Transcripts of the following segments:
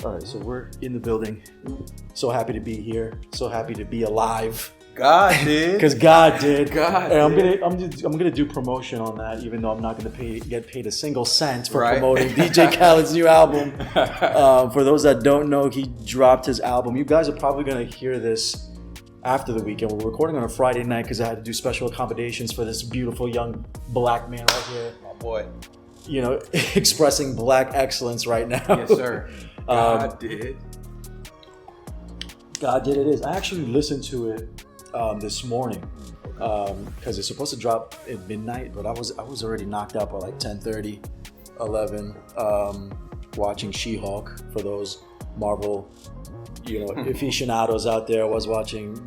All right, so we're in the building. So happy to be here. So happy to be alive. God did. Because God did. God and did. I'm gonna do promotion on that, even though I'm not gonna get paid a single cent for Right. promoting DJ Khaled's new album. For those that don't know, he dropped his album. You guys are probably gonna hear this after the weekend. We're recording on a Friday night because I had to do special accommodations for this beautiful young black man right here. My boy. You know, expressing black excellence right now. Yes, sir. God did. God did it is. I actually listened to it this morning because it's supposed to drop at midnight, but I was already knocked out by like 10:30, 11, watching She-Hulk. For those Marvel, aficionados out there, I was watching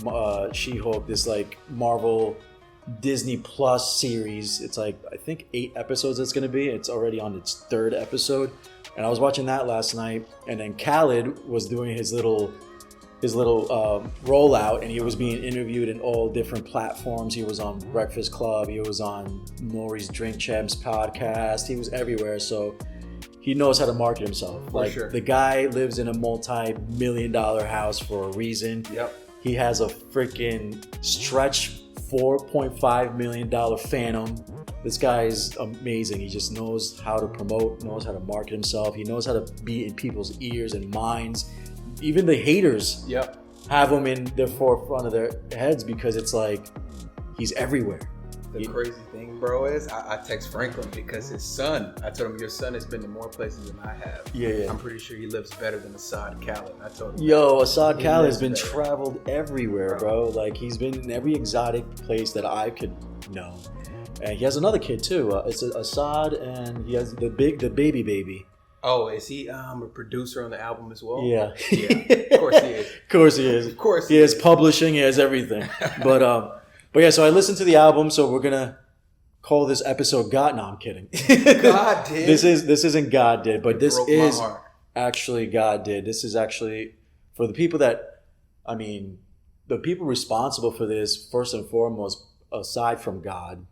She-Hulk, this like Marvel Disney Plus series. It's like, I think 8 episodes it's going to be. It's already on its 3rd episode. And I was watching that last night. And then Khaled was doing his little rollout, and he was being interviewed in all different platforms. He was on Breakfast Club. He was on Nori's Drink Champs podcast. He was everywhere. So he knows how to market himself. For sure. The guy lives in a multi-million-dollar house for a reason. Yep. He has a freaking stretch $4.5 million Phantom. This guy is amazing. He just knows how to promote, knows how to market himself. He knows how to be in people's ears and minds. Even the haters have him in the forefront of their heads because it's like he's everywhere. The crazy thing, bro, is I text Franklin because his son, I told him, your son has been to more places than I have. Yeah. I'm pretty sure he lives better than Assad Khaled. I told him. Yo, Assad Khaled has been traveled everywhere, bro. Like, he's been in every exotic place that I could know. And he has another kid too. It's Assad, and he has the baby. Oh, is he a producer on the album as well? Yeah. Of course he is. Of course he is. Of course he is publishing. He has everything. But yeah. So I listened to the album. So we're gonna call this episode "God." No, I'm kidding. God did. This isn't God did, but this is my heart. Actually God did. This is actually for the people that, the people responsible for this first and foremost, aside from God,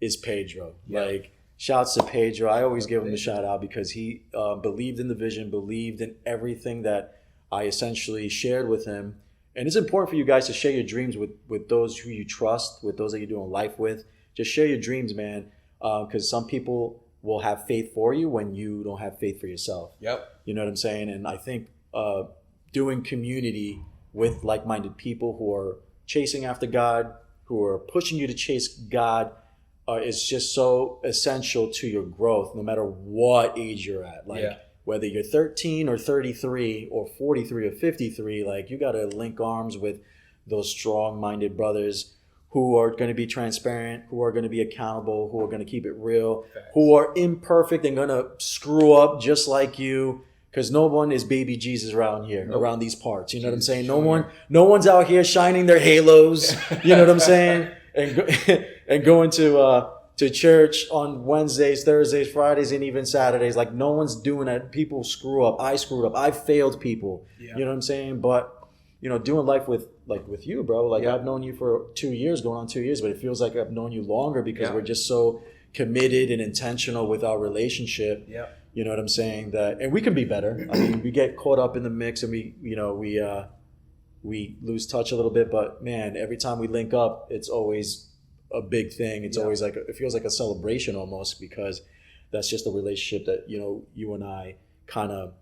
is Pedro. Yeah. Shouts to Pedro. I always give him the shout out because he believed in the vision, believed in everything that I essentially shared with him. And it's important for you guys to share your dreams with those who you trust, with those that you're doing life with. Just share your dreams, man, because some people will have faith for you when you don't have faith for yourself. Yep. You know what I'm saying? And I think doing community with like-minded people who are chasing after God, who are pushing you to chase God, is just so essential to your growth, no matter what age you're at. Whether you're 13 or 33 or 43 or 53, you got to link arms with those strong-minded brothers who are going to be transparent, who are going to be accountable, who are going to keep it real, who are imperfect and going to screw up just like you. Because no one is baby Jesus around here, around these parts. You know what I'm saying? No one's out here shining their halos. You know what I'm saying? And going to church on Wednesdays, Thursdays, Fridays, and even Saturdays. No one's doing that. People screw up. I screwed up. I failed people. Yeah. You know what I'm saying? But doing life with you, bro. I've known you for 2 years, going on 2 years, but it feels like I've known you longer because we're just so committed and intentional with our relationship. Yeah. You know what I'm saying? And we can be better. We get caught up in the mix and we lose touch a little bit, but man, every time we link up, it's always a big thing. It's always it feels like a celebration almost, because that's just a relationship that, you and I kind of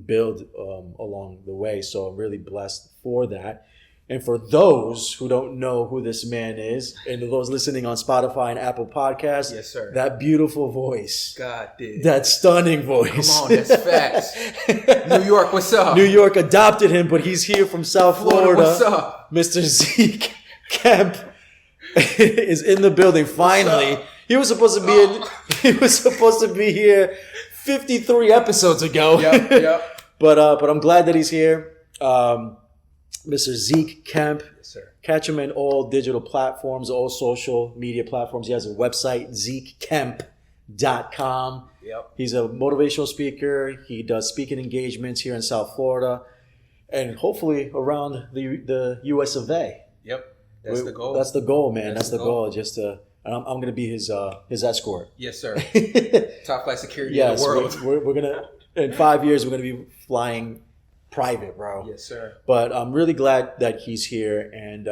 build along the way. So I'm really blessed for that. And for those who don't know who this man is, and those listening on Spotify and Apple Podcasts, yes, sir. That beautiful voice. God did. That stunning voice. Come on, that's facts. New York, what's up? New York adopted him, but he's here from South Florida. What's up? Mr. Zeke Kemp is in the building finally. He was supposed to be here 53 episodes ago. Yep. But I'm glad that he's here. Mr. Zeke Kemp. Yes, sir. Catch him in all digital platforms, all social media platforms. He has a website, ZekeKemp.com. Yep. He's a motivational speaker. He does speaking engagements here in South Florida and hopefully around the US of A. Yep. That's the goal. That's the goal, man. That's the goal. And I'm going to be his escort. Yes, sir. Top flight security in the Yes, world. we're going to, in 5 years, we're going to be flying private, bro. Yes, sir. But I'm really glad that he's here, and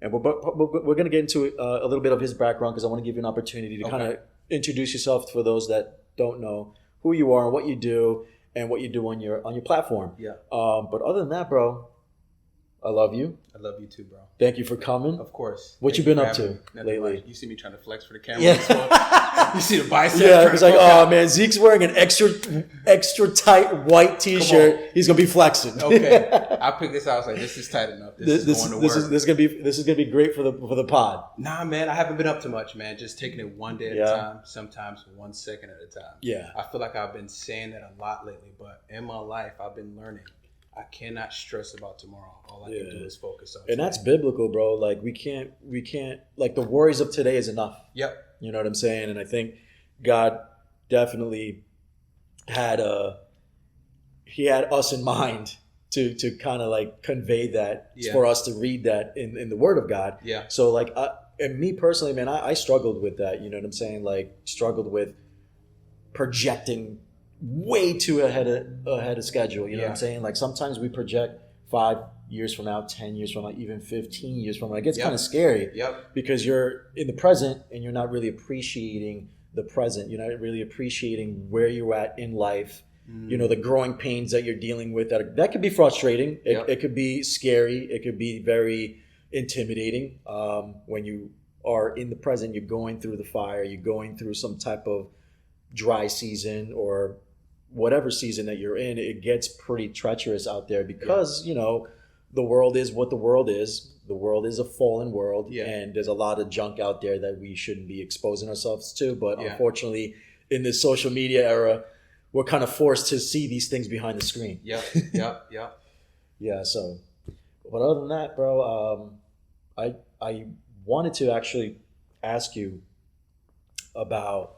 we're going to get into a little bit of his background because I want to give you an opportunity to kind of introduce yourself for those that don't know who you are and what you do on your platform. Yeah. But other than that, bro, I love you. I love you too, bro. Thank you for coming. Of course. What you been up to lately? Much. You see me trying to flex for the camera. Yeah. You see the biceps. Yeah, it's like, oh man, Zeke's wearing an extra tight white T-shirt. He's gonna be flexing. Okay, I picked this out. I was like, this is tight enough. This is going to work. This is gonna be great for the pod. Nah, man, I haven't been up to much, man. Just taking it one day at a time. Sometimes 1 second at a time. Yeah. I feel like I've been saying that a lot lately, but in my life, I've been learning. I cannot stress about tomorrow. All I can do is focus on today. And that's biblical, bro. Like we can't like the worries of today is enough. Yep. You know what I'm saying? And I think God definitely had us in mind to kind of like convey that for us to read that in the Word of God. Yeah. So like, and me personally, man, I struggled with that. You know what I'm saying? Like struggled with projecting way too ahead of schedule. You know what I'm saying? Like sometimes we project 5 years from now, 10 years from now, even 15 years from now. It gets kind of scary because you're in the present and you're not really appreciating the present. You're not really appreciating where you're at in life. You know, the growing pains that you're dealing with. That could be frustrating. It could be scary. It could be very intimidating. When you are in the present, you're going through the fire. You're going through some type of dry season or whatever season that you're in. It gets pretty treacherous out there because, you know, the world is what the world is. The world is a fallen world, and there's a lot of junk out there that we shouldn't be exposing ourselves to. But unfortunately, in this social media era, we're kind of forced to see these things behind the screen. Yeah. So, but other than that, bro, I wanted to actually ask you about,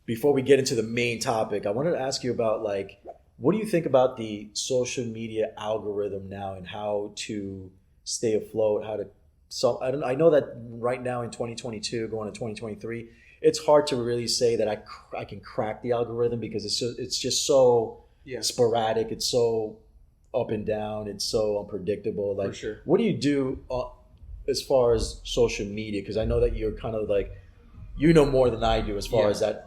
before we get into the main topic, I wanted to ask you about, like, what do you think about the social media algorithm now and how to stay afloat? I know that right now in 2022, going to 2023, it's hard to really say that I can crack the algorithm because it's just so sporadic. It's so up and down. It's so unpredictable. Like, what do you do as far as social media? Because I know that you're kind of like, you know more than I do as far as that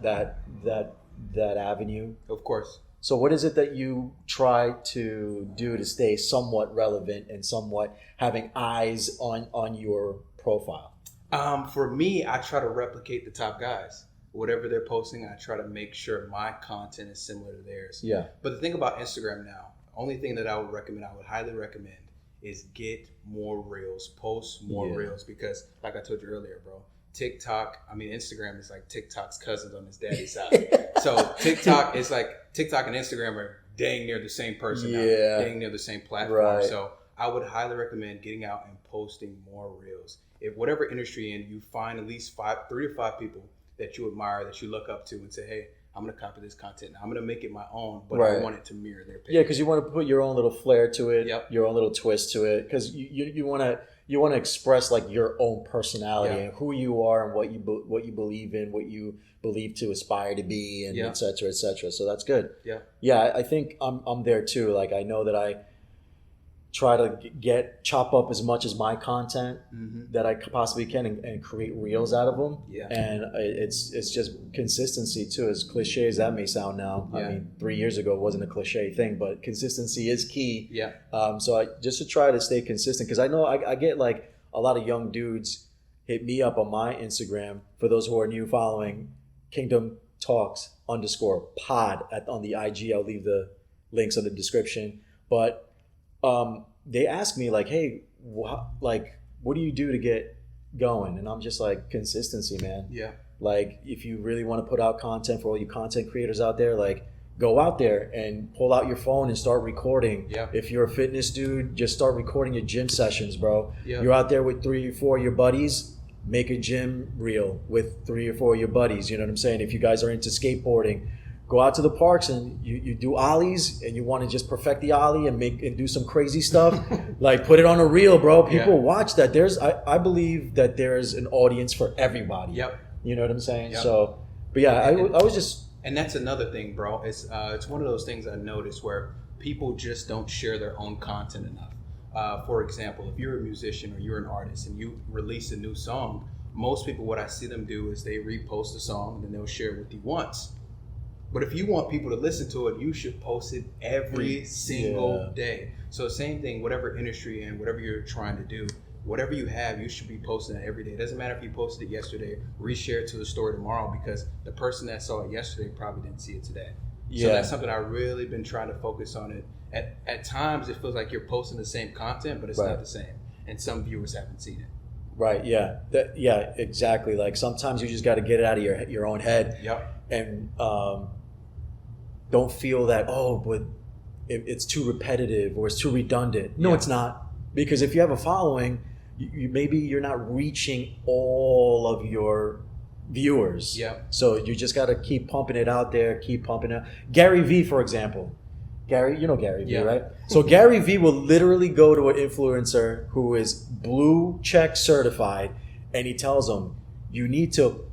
avenue. Of course. So what is it that you try to do to stay somewhat relevant and somewhat having eyes on your profile? For me, I try to replicate the top guys. Whatever they're posting, I try to make sure my content is similar to theirs. Yeah. But the thing about Instagram now, only thing that I would highly recommend is get more reels, post more reels, because like I told you earlier, bro, Instagram is like TikTok's cousins on his daddy's side. So TikTok and Instagram are dang near the same person now, dang near the same platform. Right. So I would highly recommend getting out and posting more reels. If whatever industry you're in, you find at least 3 to 5 people that you admire, that you look up to, and say, hey, I'm going to copy this content. I'm going to make it my own, but I want it to mirror their page. Yeah, because you want to put your own little flair to it, your own little twist to it, because you want to express like your own personality and who you are and what you believe in, what you believe to aspire to be, and et cetera, et cetera. So that's good. Yeah. I think I'm there too. Like I know that I try to chop up as much as my content that I possibly can and create reels out of them. Yeah. And it's just consistency too, as cliche as that may sound now. I mean, 3 years ago it wasn't a cliche thing, but consistency is key. Yeah. So just to try to stay consistent, because I know I get like a lot of young dudes hit me up on my Instagram. For those who are new following, kingdomtalks _pod on the IG. I'll leave the links in the description. But they ask me like, hey, what do you do to get going? And I'm just like, consistency, man. Yeah. Like if you really want to put out content for all you content creators out there, like go out there and pull out your phone and start recording. Yeah. If you're a fitness dude, just start recording your gym sessions, bro. Yeah. You're out there with 3 or 4 of your buddies, make a gym reel with 3 or 4 of your buddies. You know what I'm saying? If you guys are into skateboarding, go out to the parks and you do ollies and you want to just perfect the ollie and do some crazy stuff. Like put it on a reel, bro. People watch that. I believe that there's an audience for everybody. Yep. You know what I'm saying? Yep. So, but yeah, I was just. And that's another thing, bro. It's one of those things I noticed where people just don't share their own content enough. For example, if you're a musician or you're an artist and you release a new song, most people, what I see them do is they repost the song and then they'll share it with you once. But if you want people to listen to it, you should post it every single day. So same thing, whatever industry you're in, whatever you're trying to do, whatever you have, you should be posting it every day. It doesn't matter if you posted it yesterday, reshare it to the story tomorrow, because the person that saw it yesterday probably didn't see it today. So that's something I've really been trying to focus on. It at times it feels like you're posting the same content, but it's not the same, and some viewers haven't seen it. Right. Yeah. Exactly. Like sometimes you just got to get it out of your own head. Yep. And don't feel that but it's too repetitive or it's too redundant. No, it's not, because if you have a following, maybe you're not reaching all of your viewers. Yeah. So you just got to keep pumping it out there. Keep pumping it. Gary V, for example. You know Gary V, right? So Gary V will literally go to an influencer who is blue check certified, and he tells them, you need to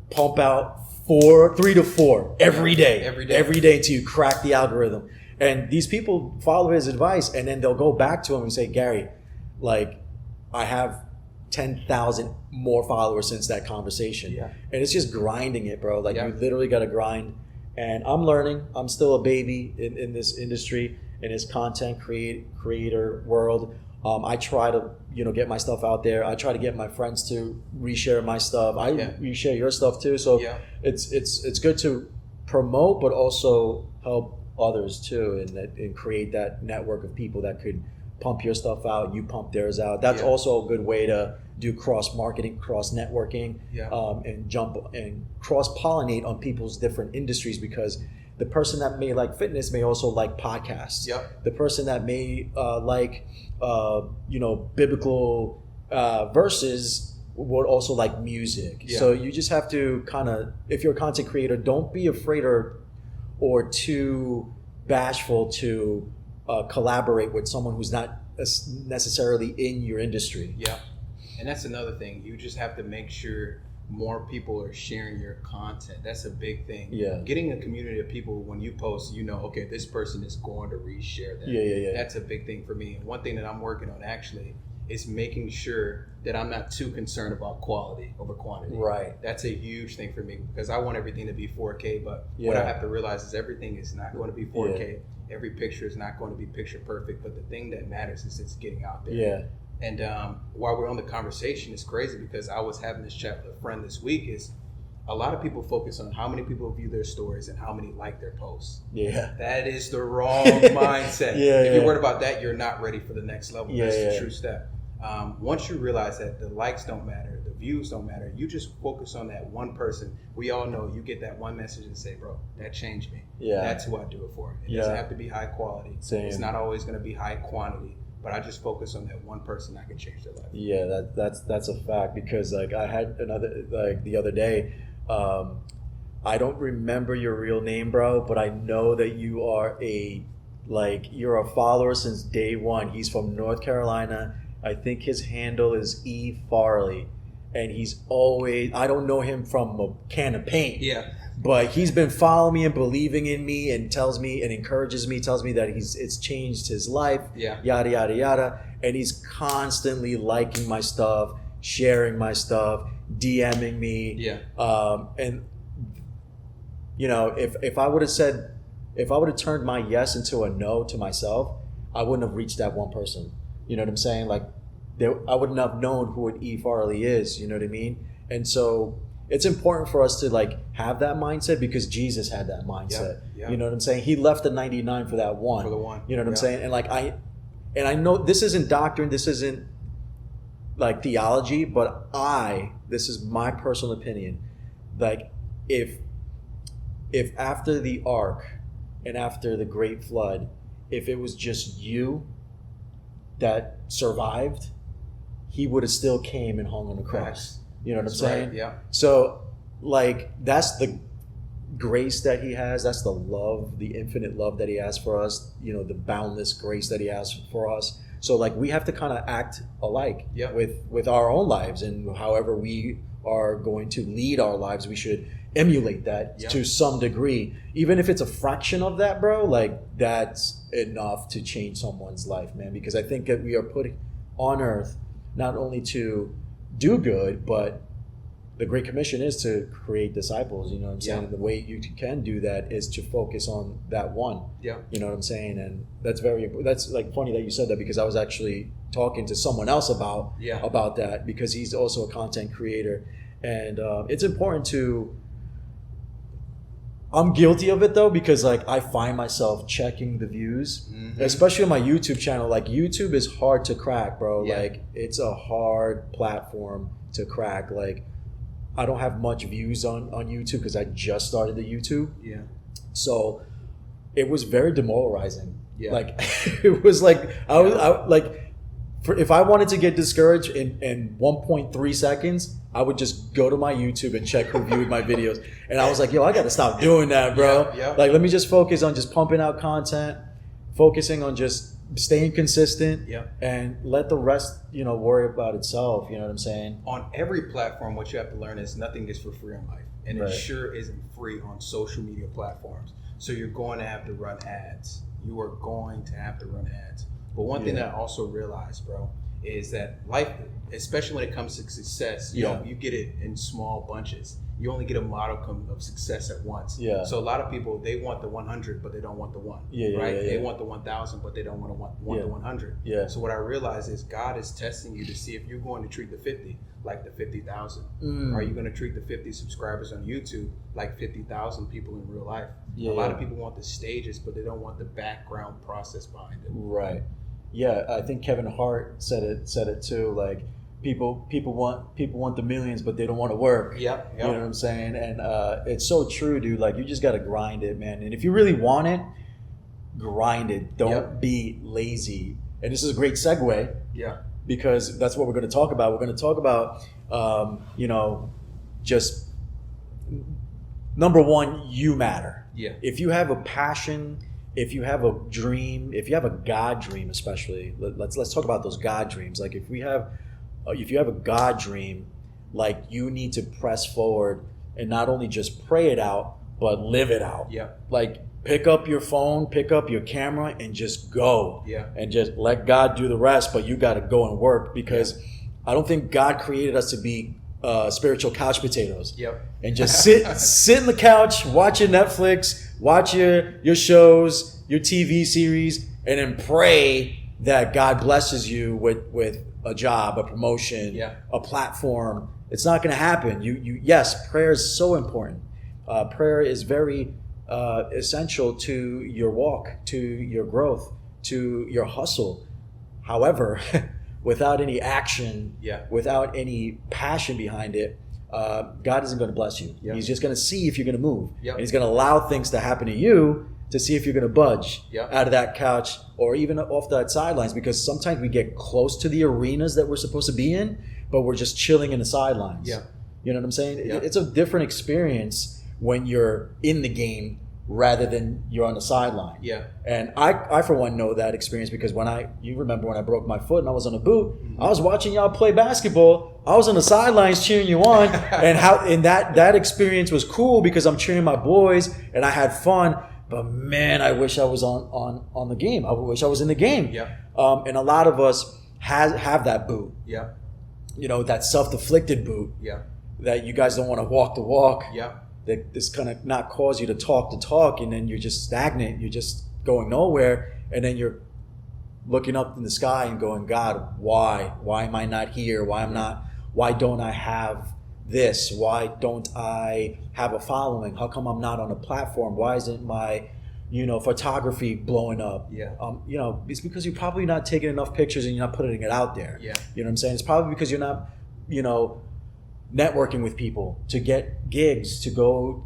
pump out 3 to 4 every day until you crack the algorithm. And these people follow his advice, and then they'll go back to him and say, Gary, like, I have 10,000 more followers since that conversation. Yeah. And it's just grinding it, bro. Like, you literally got to grind. And I'm learning. I'm still a baby in this industry, in this content creator world. I try to, get my stuff out there. I try to get my friends to reshare my stuff. I reshare your stuff too. So it's good to promote, but also help others too, and create that network of people that could pump your stuff out, you pump theirs out. That's also a good way to do cross marketing, cross networking, and jump and cross pollinate on people's different industries, because the person that may like fitness may also like podcasts. The person that may like biblical verses would also like music. So you just have to kind of, if you're a content creator, don't be afraid or too bashful to collaborate with someone who's not necessarily in your industry. And that's another thing. You just have to make sure more people are sharing your content. That's a big thing. Getting a community of people, when you post, okay, this person is going to reshare that. That's a big thing for me. And one thing that I'm working on actually is making sure that I'm not too concerned about quality over quantity. Right. That's a huge thing for me, because I want everything to be 4K, but what I have to realize is everything is not going to be 4K. Every picture is not going to be picture perfect, but the thing that matters is it's getting out there. And while we're on the conversation, it's crazy, because I was having this chat with a friend this week. Is a lot of people focus on how many people view their stories and how many like their posts. That is the wrong mindset. If you're worried about that, you're not ready for the next level. That's the true step. Once you realize that the likes don't matter, the views don't matter, you just focus on that one person. We all know you get that one message and say, bro, that changed me. That's who I do it for. It doesn't have to be high quality. It's not always going to be high quantity. But I just focus on that one person that can change their life. That's a fact, because like I had the other day, I don't remember your real name, bro, but I know that you're a follower since day one. He's from North Carolina. I think his handle is E Farley, and he's always, I don't know him from a can of paint. But he's been following me and believing in me, and tells me and encourages me, tells me that it's changed his life, yada, yada, yada. And he's constantly liking my stuff, sharing my stuff, DMing me. And, if I would have turned my yes into a no to myself, I wouldn't have reached that one person. You know what I'm saying? Like, I wouldn't have known who an E. Farley is. You know what I mean? And so it's important for us to like have that mindset, because Jesus had that mindset. You know what I'm saying? He left the 99 for that one. You know what I'm saying? And like I know this isn't doctrine, this isn't like theology, but this is my personal opinion. Like if after the ark and after the great flood, if it was just you that survived, he would have still came and hung on the cross. You know what I'm saying? Right, So, like, that's the grace that he has. That's the love, the infinite love that he has for us. The boundless grace that he has for us. So, like, we have to kind of act alike with our own lives, and however we are going to lead our lives, we should emulate that to some degree. Even if it's a fraction of that, bro, like that's enough to change someone's life, man. Because I think that we are put on earth not only to do good, but the Great Commission is to create disciples, you know what I'm saying? And the way you can do that is to focus on that one. Yeah. You know what I'm saying? And that's like funny that you said that, because I was actually talking to someone else about that, because he's also a content creator. And it's important I'm guilty of it though, because like I find myself checking the views, especially on my YouTube channel. Like YouTube is hard to crack, bro. Like it's a hard platform to crack. Like I don't have much views on YouTube because I just started the YouTube. Yeah. So it was very demoralizing. Yeah. Like it was like I was like, if I wanted to get discouraged in 1.3 seconds, I would just go to my YouTube and check who viewed my videos. And I was like, yo, I got to stop doing that, bro. Like, let me just focus on just pumping out content, focusing on just staying consistent, and let the rest, worry about itself. You know what I'm saying? On every platform, what you have to learn is nothing is for free in life. And it sure isn't free on social media platforms. So you're going to have to run ads. You are going to have to run ads. But one thing that I also realized, bro, is that life, especially when it comes to success, you know, you get it in small bunches. You only get a modicum of success at once. Yeah. So a lot of people, they want the 100, but they don't want the one. Right? They want the 1,000, but they don't want the 100. Yeah. So what I realize is God is testing you to see if you're going to treat the 50 like the 50,000. Are you going to treat the 50 subscribers on YouTube like 50,000 people in real life? A lot of people want the stages, but they don't want the background process behind it. Right. Yeah, I think Kevin Hart said it too. Like people want the millions, but they don't want to work. Yep. You know what I'm saying? And it's so true, dude. Like you just got to grind it, man. And if you really want it, grind it. Don't be lazy. And this is a great segue. Yeah. Because that's what we're going to talk about. We're going to talk about, just number one, you matter. Yeah. If you have a passion, if you have a dream, if you have a God dream, especially, let's talk about those God dreams. Like if you have a God dream, like you need to press forward and not only just pray it out, but live it out. Yeah. Like pick up your phone, pick up your camera, and just go. Yeah. And just let God do the rest. But you got to go and work, because I don't think God created us to be spiritual couch potatoes. Yep. And just sit in the couch, watch your Netflix, watch your shows, your TV series, and then pray that God blesses you with a job, a promotion, a platform. It's not going to happen. Yes, prayer is so important. Prayer is very essential to your walk, to your growth, to your hustle. However, without any action, without any passion behind it, God isn't going to bless you. Yep. He's just going to see if you're going to move. Yep. And he's going to allow things to happen to you to see if you're going to budge out of that couch or even off that sidelines, because sometimes we get close to the arenas that we're supposed to be in, but we're just chilling in the sidelines. Yeah. You know what I'm saying? Yeah. It's a different experience when you're in the game rather than you're on the sideline. Yeah. And I for one know that experience, because you remember when I broke my foot and I was on a boot, I was watching y'all play basketball. I was on the sidelines cheering you on, and that experience was cool because I'm cheering my boys and I had fun. But man, I wish I was on the game. I wish I was in the game. Yeah. And a lot of us have that boot. Yeah. You know, that self-inflicted boot. Yeah. That you guys don't want to walk the walk. Yeah. That this kind of not cause you to talk, and then you're just stagnant. You're just going nowhere, and then you're looking up in the sky and going, God, why? Why am I not here? Why don't I have this? Why don't I have a following? How come I'm not on a platform? Why isn't my, photography blowing up? Yeah. It's because you're probably not taking enough pictures and you're not putting it out there. Yeah. You know what I'm saying? It's probably because you're not, networking with people to get gigs, to go,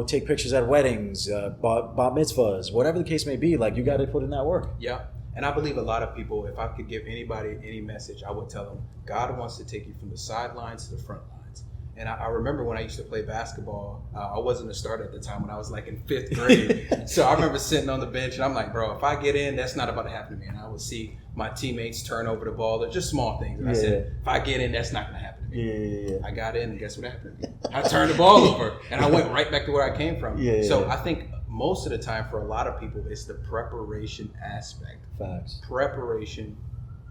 take pictures at weddings, bar mitzvahs, whatever the case may be. Like, you got to put in that work. Yeah. And I believe a lot of people, if I could give anybody any message, I would tell them, God wants to take you from the sidelines to the front lines. And I remember when I used to play basketball, I wasn't a starter at the time when I was like in 5th grade. So I remember sitting on the bench and I'm like, bro, if I get in, that's not about to happen to me. And I would see my teammates turn over the ball. They're just small things. And I said, if I get in, that's not going to happen to me. me. I got in, and guess what happened? I turned the ball over, and I went right back to where I came from. I think most of the time for a lot of people, it's the preparation aspect. Facts. Preparation,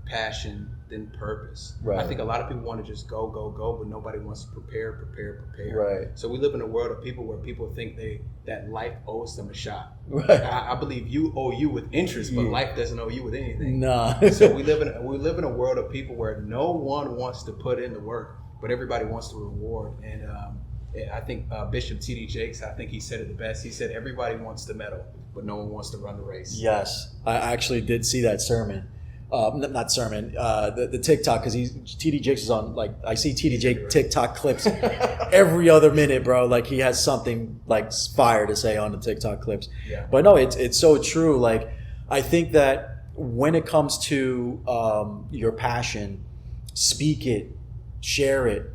passion, then purpose. Right. I think a lot of people want to just go, but nobody wants to prepare. Right. So we live in a world of people where people think that life owes them a shot. Right. I believe you owe you with interest, but life doesn't owe you with anything. Nah. So we live in a world of people where no one wants to put in the work, but everybody wants the reward. And I think Bishop T.D. Jakes, I think he said it the best. He said everybody wants the medal, but no one wants to run the race. Yes, I actually did see that sermon. Not sermon, the TikTok, because TD Jakes is on, like, I see TD Jake TikTok clips every other minute, bro. Like, he has something like fire to say on the TikTok clips. Yeah. But no, it's so true. Like, I think that when it comes to your passion, speak it, share it.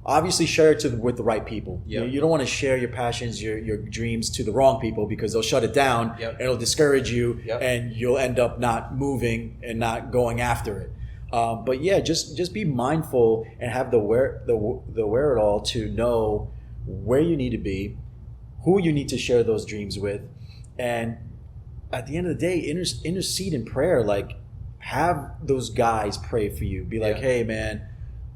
Obviously, share it with the right people. Yep. You don't want to share your passions, your dreams to the wrong people, because they'll shut it down. Yep. And it'll discourage you, and you'll end up not moving and not going after it. But yeah, just be mindful and have the wherewithal to know where you need to be, who you need to share those dreams with, and at the end of the day, intercede in prayer. Like, have those guys pray for you. Be like, hey, man.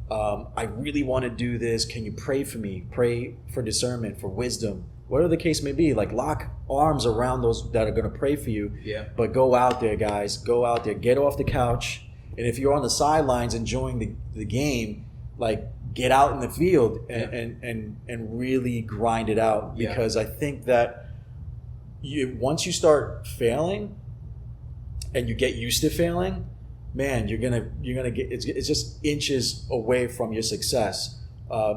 I really want to do this. Can you pray for me? Pray for discernment, for wisdom, whatever the case may be. Like, lock arms around those that are going to pray for you. Yeah. But go out there, guys. Go out there. Get off the couch. And if you're on the sidelines enjoying the game, like, get out in the field and really grind it out. Because I think that once you start failing and you get used to failing, man, you're gonna get it's just inches away from your success.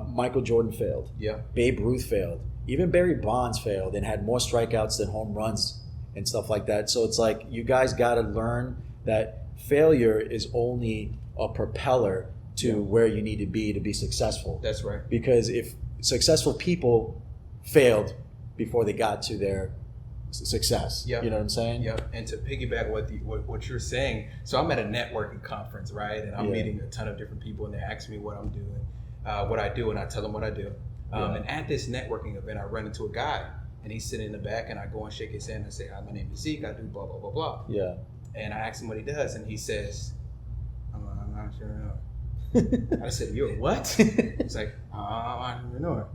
Michael Jordan failed. Yeah. Babe Ruth failed. Even Barry Bonds failed and had more strikeouts than home runs and stuff like that. So it's like, you guys got to learn that failure is only a propeller to where you need to be successful. That's right. Because if successful people failed before they got to their success. Yep. You know what I'm saying? Yep. And to piggyback what you're saying, so I'm at a networking conference, right? And I'm meeting a ton of different people, and they ask me what I'm doing, what I do, and I tell them what I do. And at this networking event, I run into a guy, and he's sitting in the back, and I go and shake his hand and say, hi, my name is Zeke, I do blah, blah, blah, blah. Yeah. And I ask him what he does, and he says, I'm an entrepreneur. I said, you're what? He's like, I'm an entrepreneur.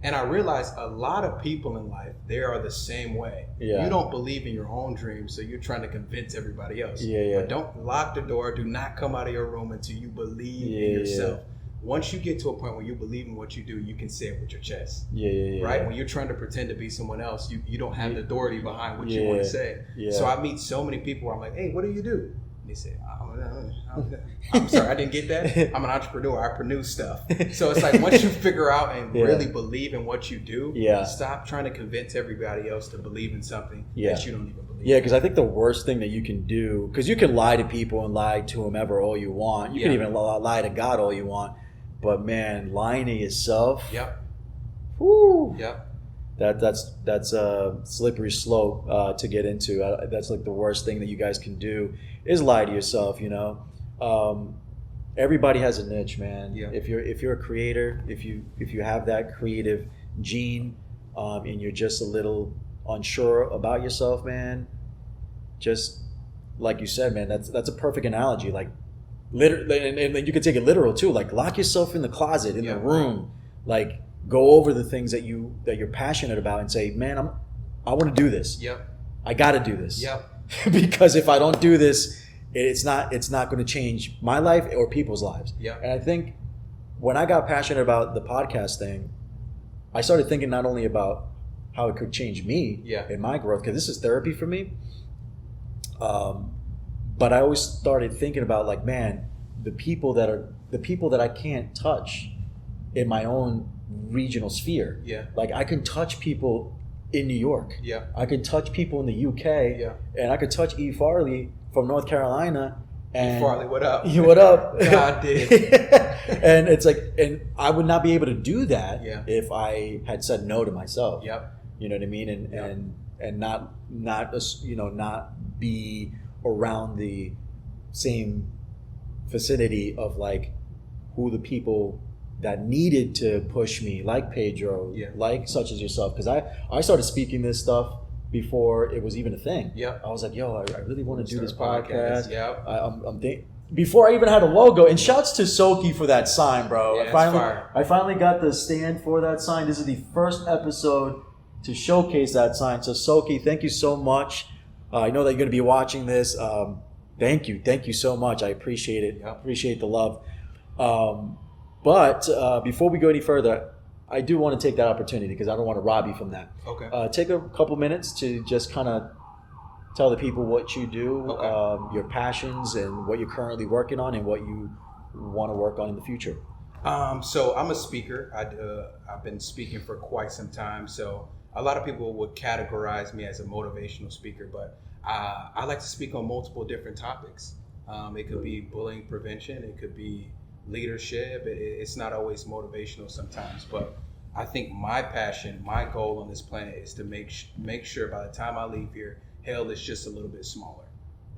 And I realized a lot of people in life, they are the same way. Yeah. You don't believe in your own dreams, so you're trying to convince everybody else. But don't lock the door. Do not come out of your room until you believe in yourself. Once you get to a point where you believe in what you do, you can say it with your chest. Right? When you're trying to pretend to be someone else, you don't have the authority behind what you want to say. So I meet so many people where I'm like, hey, what do you do? And they say, I'm sorry, I didn't get that. I'm an entrepreneur. I produce stuff. So it's like, once you figure out and really believe in what you do, stop trying to convince everybody else to believe in something that you don't even believe in. Yeah, because I think the worst thing that you can do, because you can lie to people and lie to whomever all you want. You can even lie to God all you want. But man, lying to yourself. Yep. Whoo. Yep. That's a slippery slope to get into. That's like the worst thing that you guys can do is lie to yourself. You know, everybody has a niche, man. Yeah. If you're a creator, if you have that creative gene, and you're just a little unsure about yourself, man, just like you said, man, that's a perfect analogy. Like, literally, and you can take it literal too. Like, lock yourself in the closet, in the room, like. Go over the things that you're passionate about and say, man, I want to do this. Yep. I got to do this. Yep. Because if I don't do this, it's not going to change my life or people's lives. Yep. And I think when I got passionate about the podcast thing, I started thinking not only about how it could change me in my growth, because this is therapy for me. But I always started thinking about, like, man, the people that I can't touch in my own regional sphere. Yeah. Like, I can touch people in New York. Yeah. I can touch people in the UK. Yeah. And I could touch E. Farley from North Carolina. And E. Farley, what up? What up? God did. And it's like, and I would not be able to do that if I had said no to myself. Yep. You know what I mean? And not be around the same vicinity of, like, who the people that needed to push me, like Pedro, like such as yourself, because I started speaking this stuff before it was even a thing. I was like, yo, I really want to do this podcast. Before I even had a logo, and shouts to Soki for that sign, bro. I finally got the stand for that sign. This is the first episode to showcase that sign. So Soki, thank you so much. I know that you're going to be watching this. Thank you so much. I appreciate it. Appreciate the love. But before we go any further, I do want to take that opportunity because I don't want to rob you from that. Okay. Take a couple minutes to just kind of tell the people what you do, your passions, and what you're currently working on, and what you want to work on in the future. So I'm a speaker. I've been speaking for quite some time. So a lot of people would categorize me as a motivational speaker, but I like to speak on multiple different topics. It could be bullying prevention. It could be leadership. It's not always motivational sometimes, but I think my passion, my goal on this planet is to make sure by the time I leave here, hell is just a little bit smaller.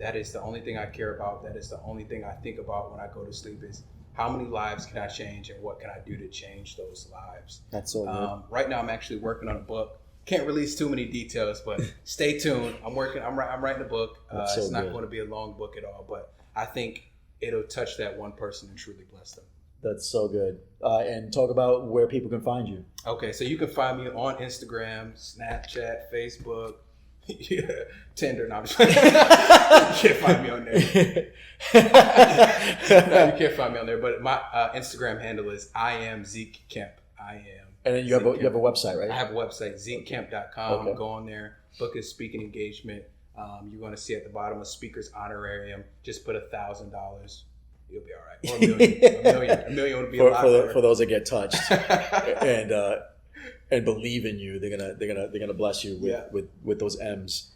That is the only thing I care about. That is the only thing I think about when I go to sleep is how many lives can I change and what can I do to change those lives. That's so good. Right now I'm actually working on a book. Can't release too many details, but stay tuned. I'm writing a book. It's not going to be a long book at all, but I think it'll touch that one person and truly bless them. That's so good. And talk about where people can find you. Okay, so you can find me on Instagram, Snapchat, Facebook, Tinder. No, I'm just you can't find me on there. No, you can't find me on there. But my Instagram handle is I am Zeke Kemp. I am. And then you have a website, right? I have a website, ZekeKemp.com. Okay. Go on there, book a speaking engagement. You're going to see at the bottom a speaker's honorarium. Just put $1,000. You'll be all right. Or a million would be a lot better. For those that get touched and believe in you, they're gonna bless you with those M's.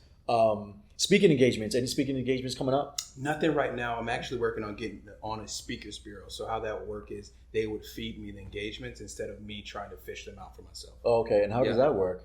Speaking engagements. Any speaking engagements coming up? Nothing right now. I'm actually working on getting on a speakers bureau. So how that would work is they would feed me the engagements instead of me trying to fish them out for myself. Okay, and how does that work?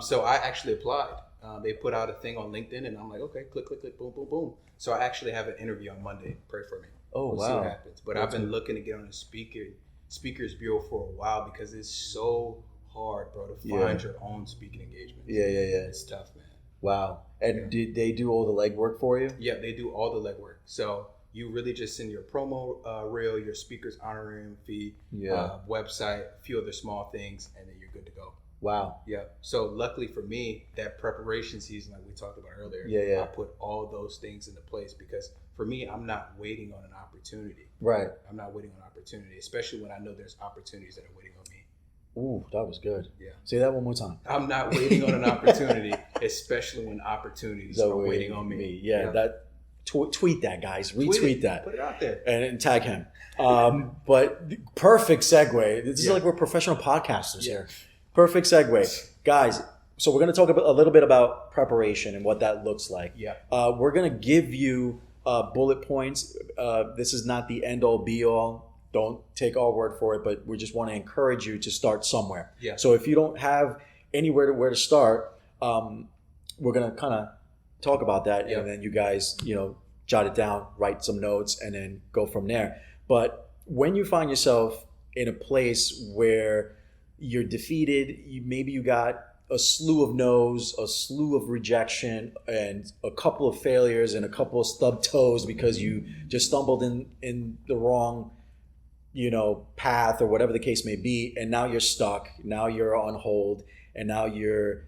So I actually applied. They put out a thing on LinkedIn, and I'm like, okay, click, boom, boom, boom. So I actually have an interview on Monday. Pray for me. We'll see what happens. But I've been looking to get on a speakers bureau for a while because it's so hard, bro, to find your own speaking engagements. Yeah. It's tough, man. Wow. And did they do all the legwork for you? Yeah, they do all the legwork. So you really just send your promo reel, your speaker's honorarium fee, website, a few other small things, and then you're good to go. Wow. Yeah. So luckily for me, that preparation season, like we talked about earlier, I put all those things into place because for me, I'm not waiting on an opportunity. Right. I'm not waiting on an opportunity, especially when I know there's opportunities that are waiting on me. Ooh, that was good. Yeah. Say that one more time. I'm not waiting on an opportunity, especially when opportunities are waiting on me. Yeah. That tweet that, guys. Retweet that. Put it out there. And tag him. But perfect segue. This is like we're professional podcasters here. Perfect segue. Guys, so we're going to talk a little bit about preparation and what that looks like. Yeah. We're going to give you bullet points. This is not the end all be all. Don't take our word for it, but we just want to encourage you to start somewhere. Yeah. So if you don't have anywhere where to start, we're going to kind of talk about that. And then you guys, jot it down, write some notes, and then go from there. But when you find yourself in a place where you're defeated, maybe you got a slew of no's, a slew of rejection, and a couple of failures and a couple of stubbed toes because you just stumbled in the wrong, path or whatever the case may be, and now you're stuck. Now you're on hold, and now your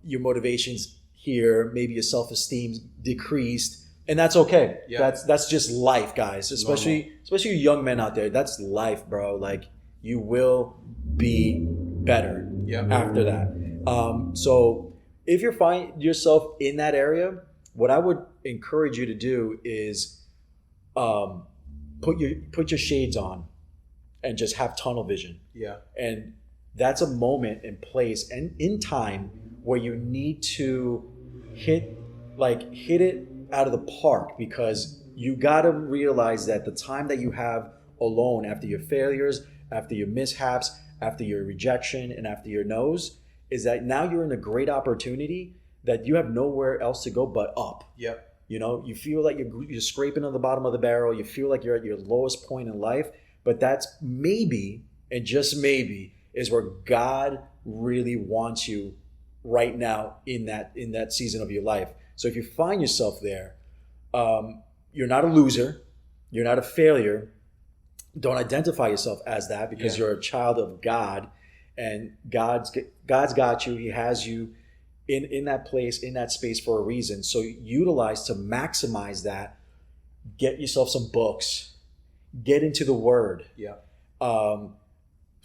motivation's here. Maybe your self-esteem's decreased, and that's okay. Yeah. That's just life, guys. Especially you young men out there. That's life, bro. Like, you will be better after that. So if you find yourself in that area, what I would encourage you to do is put your shades on and just have tunnel vision. Yeah. And that's a moment and place and in time where you need to hit it out of the park, because you got to realize that the time that you have alone after your failures, after your mishaps, after your rejection, and after your no's, is that now you're in a great opportunity that you have nowhere else to go but up. Yep. You feel like you're scraping on the bottom of the barrel. You feel like you're at your lowest point in life, But that's maybe, and just maybe, is where God really wants you right now in that season of your life. So if you find yourself there, you're not a loser, you're not a failure. Don't identify yourself as that, because you're a child of God, and God's got you. He has you in that place, in that space for a reason. So utilize to maximize that. Get yourself some books. Get into the Word. Yeah.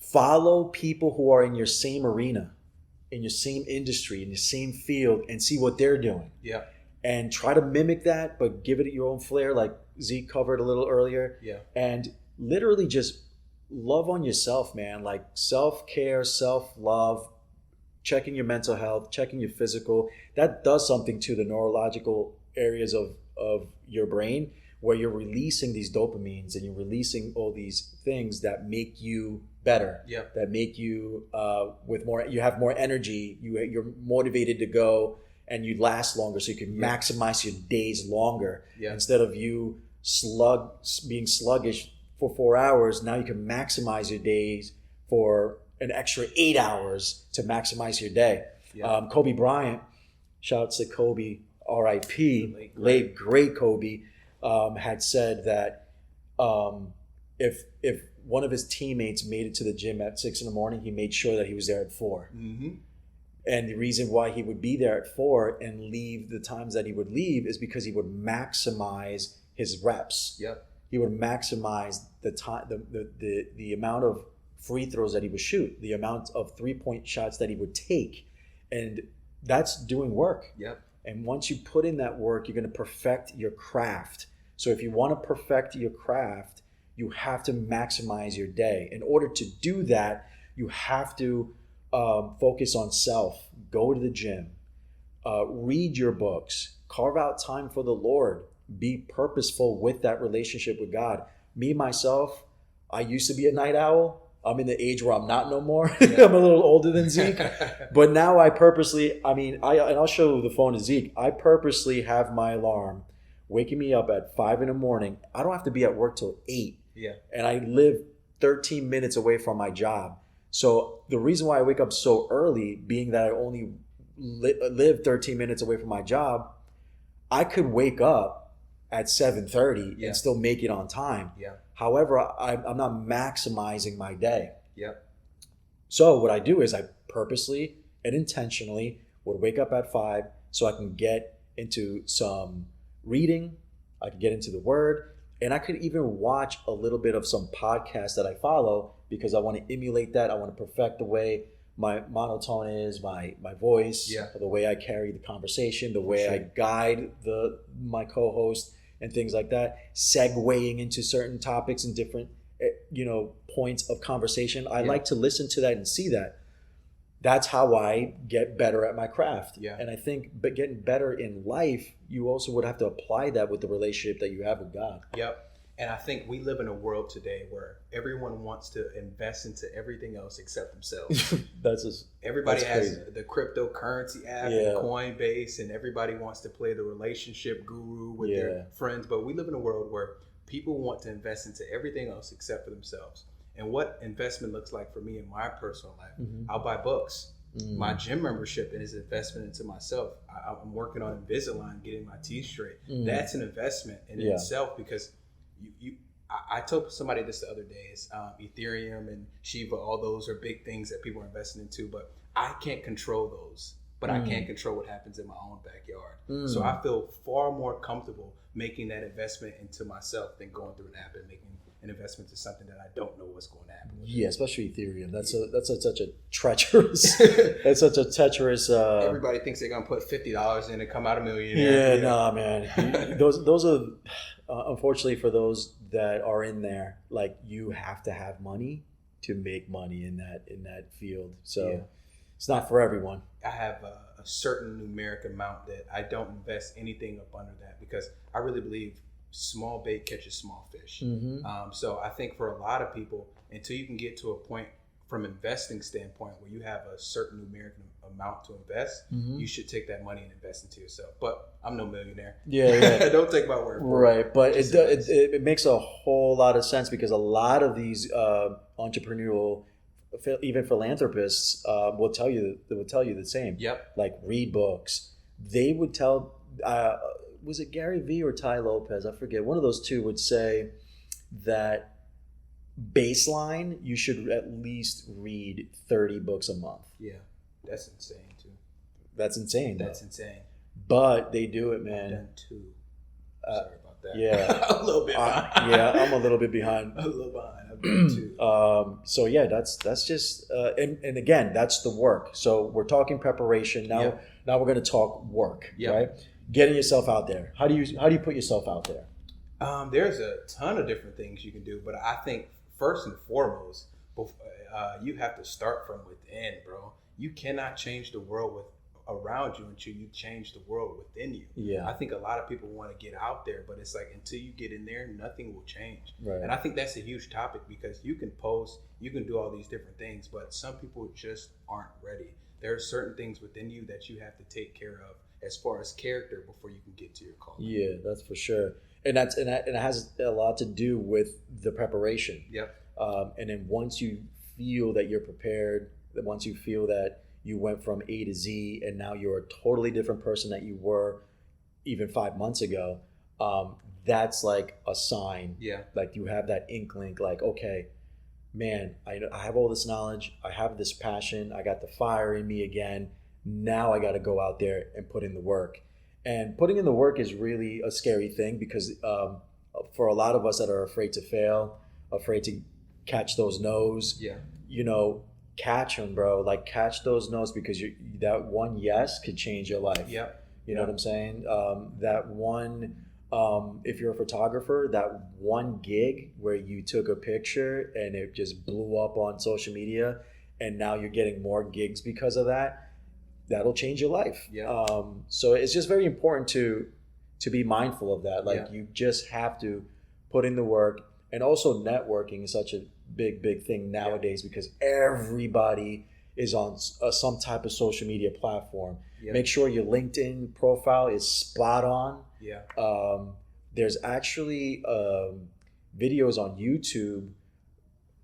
Follow people who are in your same arena, in your same industry, in your same field, and see what they're doing. Yeah. And try to mimic that, but give it your own flair, like Zeke covered a little earlier. Yeah. And literally just love on yourself, man. Like self-care, self-love, checking your mental health, checking your physical. That does something to the neurological areas of your brain, where you're releasing these dopamines and you're releasing all these things that make you better, that make you with more, you have more energy, you're motivated to go, and you last longer, so you can maximize your days longer. Instead of you being sluggish for 4 hours, now you can maximize your days for an extra 8 hours to maximize your day. Kobe Bryant, shouts to Kobe, R.I.P., late great Kobe, had said that if one of his teammates made it to the gym at 6 a.m, he made sure that he was there at 4. Mm-hmm. And the reason why he would be there at 4 and leave the times that he would leave is because he would maximize his reps. He would maximize the time, the amount of free throws that he would shoot, the amount of 3-point shots that he would take, and that's doing work. And once you put in that work, you're going to perfect your craft. So if you want to perfect your craft, you have to maximize your day. In order to do that, you have to focus on self. Go to the gym. Read your books. Carve out time for the Lord. Be purposeful with that relationship with God. Me, myself, I used to be a night owl. I'm in the age where I'm not no more. I'm a little older than Zeke. But now I purposely, I'll show the phone to Zeke. I purposely have my alarm waking me up at 5 a.m. I don't have to be at work till 8. And I live 13 minutes away from my job. So the reason why I wake up so early, being that I only live 13 minutes away from my job, I could wake up at 7:30 and still make it on time. However, I'm not maximizing my day. So what I do is I purposely and intentionally would wake up at 5 so I can get into some reading, I can get into the Word, and I could even watch a little bit of some podcasts that I follow, because I want to emulate that. I want to perfect the way my monotone is, my voice, the way I carry the conversation, the way I guide my co-host and things like that, segueing into certain topics and different points of conversation. I like to listen to that and see that. That's how I get better at my craft. And I think getting better in life, you also would have to apply that with the relationship that you have with God. And I think we live in a world today where everyone wants to invest into everything else except themselves. Everybody has the cryptocurrency app and Coinbase, and everybody wants to play the relationship guru with their friends. But we live in a world where people want to invest into everything else except for themselves. And what investment looks like for me in my personal life, I'll buy books. My gym membership is an investment into myself. I'm working on Invisalign, getting my teeth straight. That's an investment in itself, because I told somebody this the other day, is Ethereum and Shiba, all those are big things that people are investing into, but I can't control those. But I can't control what happens in my own backyard. So I feel far more comfortable making that investment into myself than going through an app and making an investment to something that I don't know what's going to happen with. Especially Ethereum. That's such a treacherous. That's such a treacherous. Everybody thinks they're gonna put $50 in and come out a millionaire. Nah, man. Those are unfortunately for those that are in there. Like, you have to have money to make money in that field. So it's not for everyone. I have a certain numeric amount that I don't invest anything up under that, because I really believe small bait catches small fish. So I think for a lot of people, until you can get to a point from investing standpoint, where you have a certain numeric amount to invest, you should take that money and invest into yourself. But I'm no millionaire. Yeah. Don't take my word for it. Right, but it makes a whole lot of sense, because a lot of these entrepreneurial, even philanthropists, will tell you the same. Yep. Like, read books. They would tell. Was it Gary Vee or Ty Lopez? I forget. One of those two would say that baseline, you should at least read 30 books a month. Yeah, that's insane too. That's insane. That's insane. But they do it, man. I've done 2. Sorry about that. Yeah. A little bit behind. I'm a little bit behind. A little behind. I've done 2. So yeah, that's just and again, that's the work. So we're talking preparation now. Now we're going to talk work, right? Getting yourself out there. How do you put yourself out there? There's a ton of different things you can do, but I think first and foremost, you have to start from within, bro. You cannot change the world around you until you change the world within you. Yeah. I think a lot of people want to get out there, but it's like, until you get in there, nothing will change. Right. And I think that's a huge topic, because you can post, you can do all these different things, but some people just aren't ready. There are certain things within you that you have to take care of as far as character before you can get to your calling. Yeah, that's for sure. And it has a lot to do with the preparation. Yep. And then once you feel that you're prepared, once you feel that you went from A to Z and now you're a totally different person that you were even 5 months ago, that's like a sign. Yeah. Like, you have that inkling, like, okay, man, I have all this knowledge, I have this passion, I got the fire in me again. Now I got to go out there and put in the work. And putting in the work is really a scary thing, because for a lot of us that are afraid to fail, afraid to catch those no's, catch them, bro. Like, catch those no's, because that one yes could change your life. Yep. You know what I'm saying? That one, if you're a photographer, that one gig where you took a picture and it just blew up on social media, and now you're getting more gigs because of that. That'll change your life. Yeah. So it's just very important to be mindful of that. Like, you just have to put in the work. And also, networking is such a big thing nowadays, because everybody is on some type of social media platform. Yeah. Make sure your LinkedIn profile is spot on. Yeah. There's actually videos on YouTube.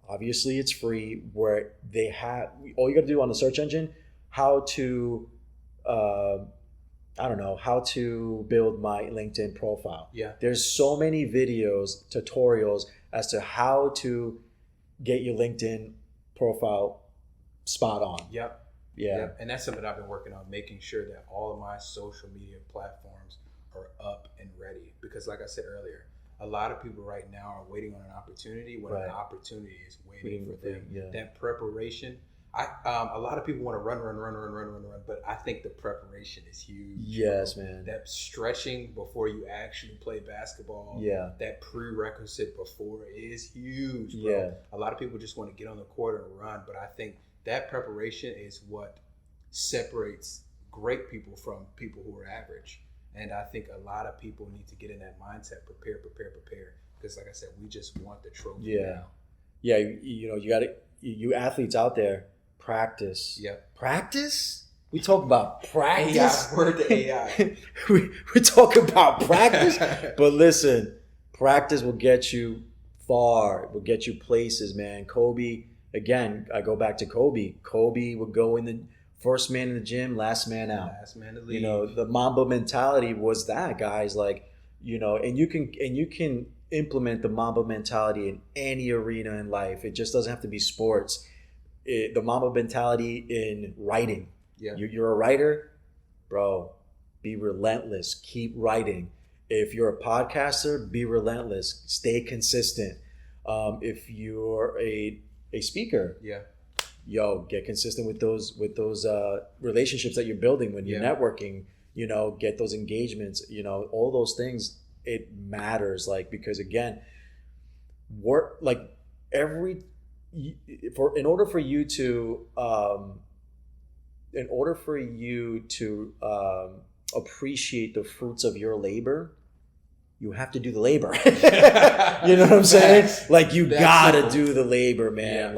Obviously, it's free, where they have, all you got to do on the search engine, how to build my LinkedIn profile. Yeah. There's so many videos, tutorials as to how to get your LinkedIn profile spot on. Yep. Yeah. Yep. And that's something I've been working on, making sure that all of my social media platforms are up and ready. Because like I said earlier, a lot of people right now are waiting on an opportunity when an opportunity is waiting for them. Yeah. That preparation, a lot of people want to run, but I think the preparation is huge. Yes, man. That stretching before you actually play basketball, that prerequisite before is huge, bro. Yeah. A lot of people just want to get on the court and run, but I think that preparation is what separates great people from people who are average. And I think a lot of people need to get in that mindset, prepare. Because like I said, we just want the trophy now. Yeah, you got it. You athletes out there, practice. Yep. Practice? We talk about practice. AI, word to AI. we talk about practice. But listen, practice will get you far. It will get you places, man. Kobe, again, I go back to Kobe. Kobe would go in the first man in the gym, last man out. Last man to leave. The Mamba mentality was that, guys. Like, and you can implement the Mamba mentality in any arena in life. It just doesn't have to be sports. The Mamba mentality in writing. Yeah. You're a writer, bro. Be relentless. Keep writing. If you're a podcaster, be relentless. Stay consistent. If you're a speaker, get consistent with those relationships that you're building when you're networking. Get those engagements. All those things. It matters, because again, work in order for you to appreciate the fruits of your labor, you have to do the labor. You know what I'm saying? Like, you gotta do the labor, man.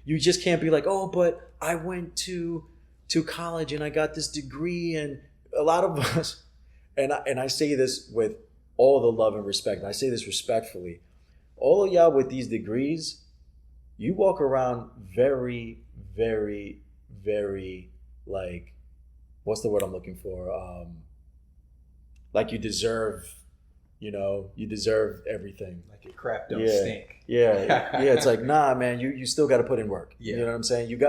You just can't be like, oh, but I went to college and I got this degree. And a lot of us, and I say this with all the love and respect, and I say this respectfully, all of y'all with these degrees, you walk around very, very, very, like, what's the word I'm looking for? Like you deserve everything. Like your crap don't stink. Yeah. It's like, nah, man, you still got to put in work. Yeah. You know what I'm saying?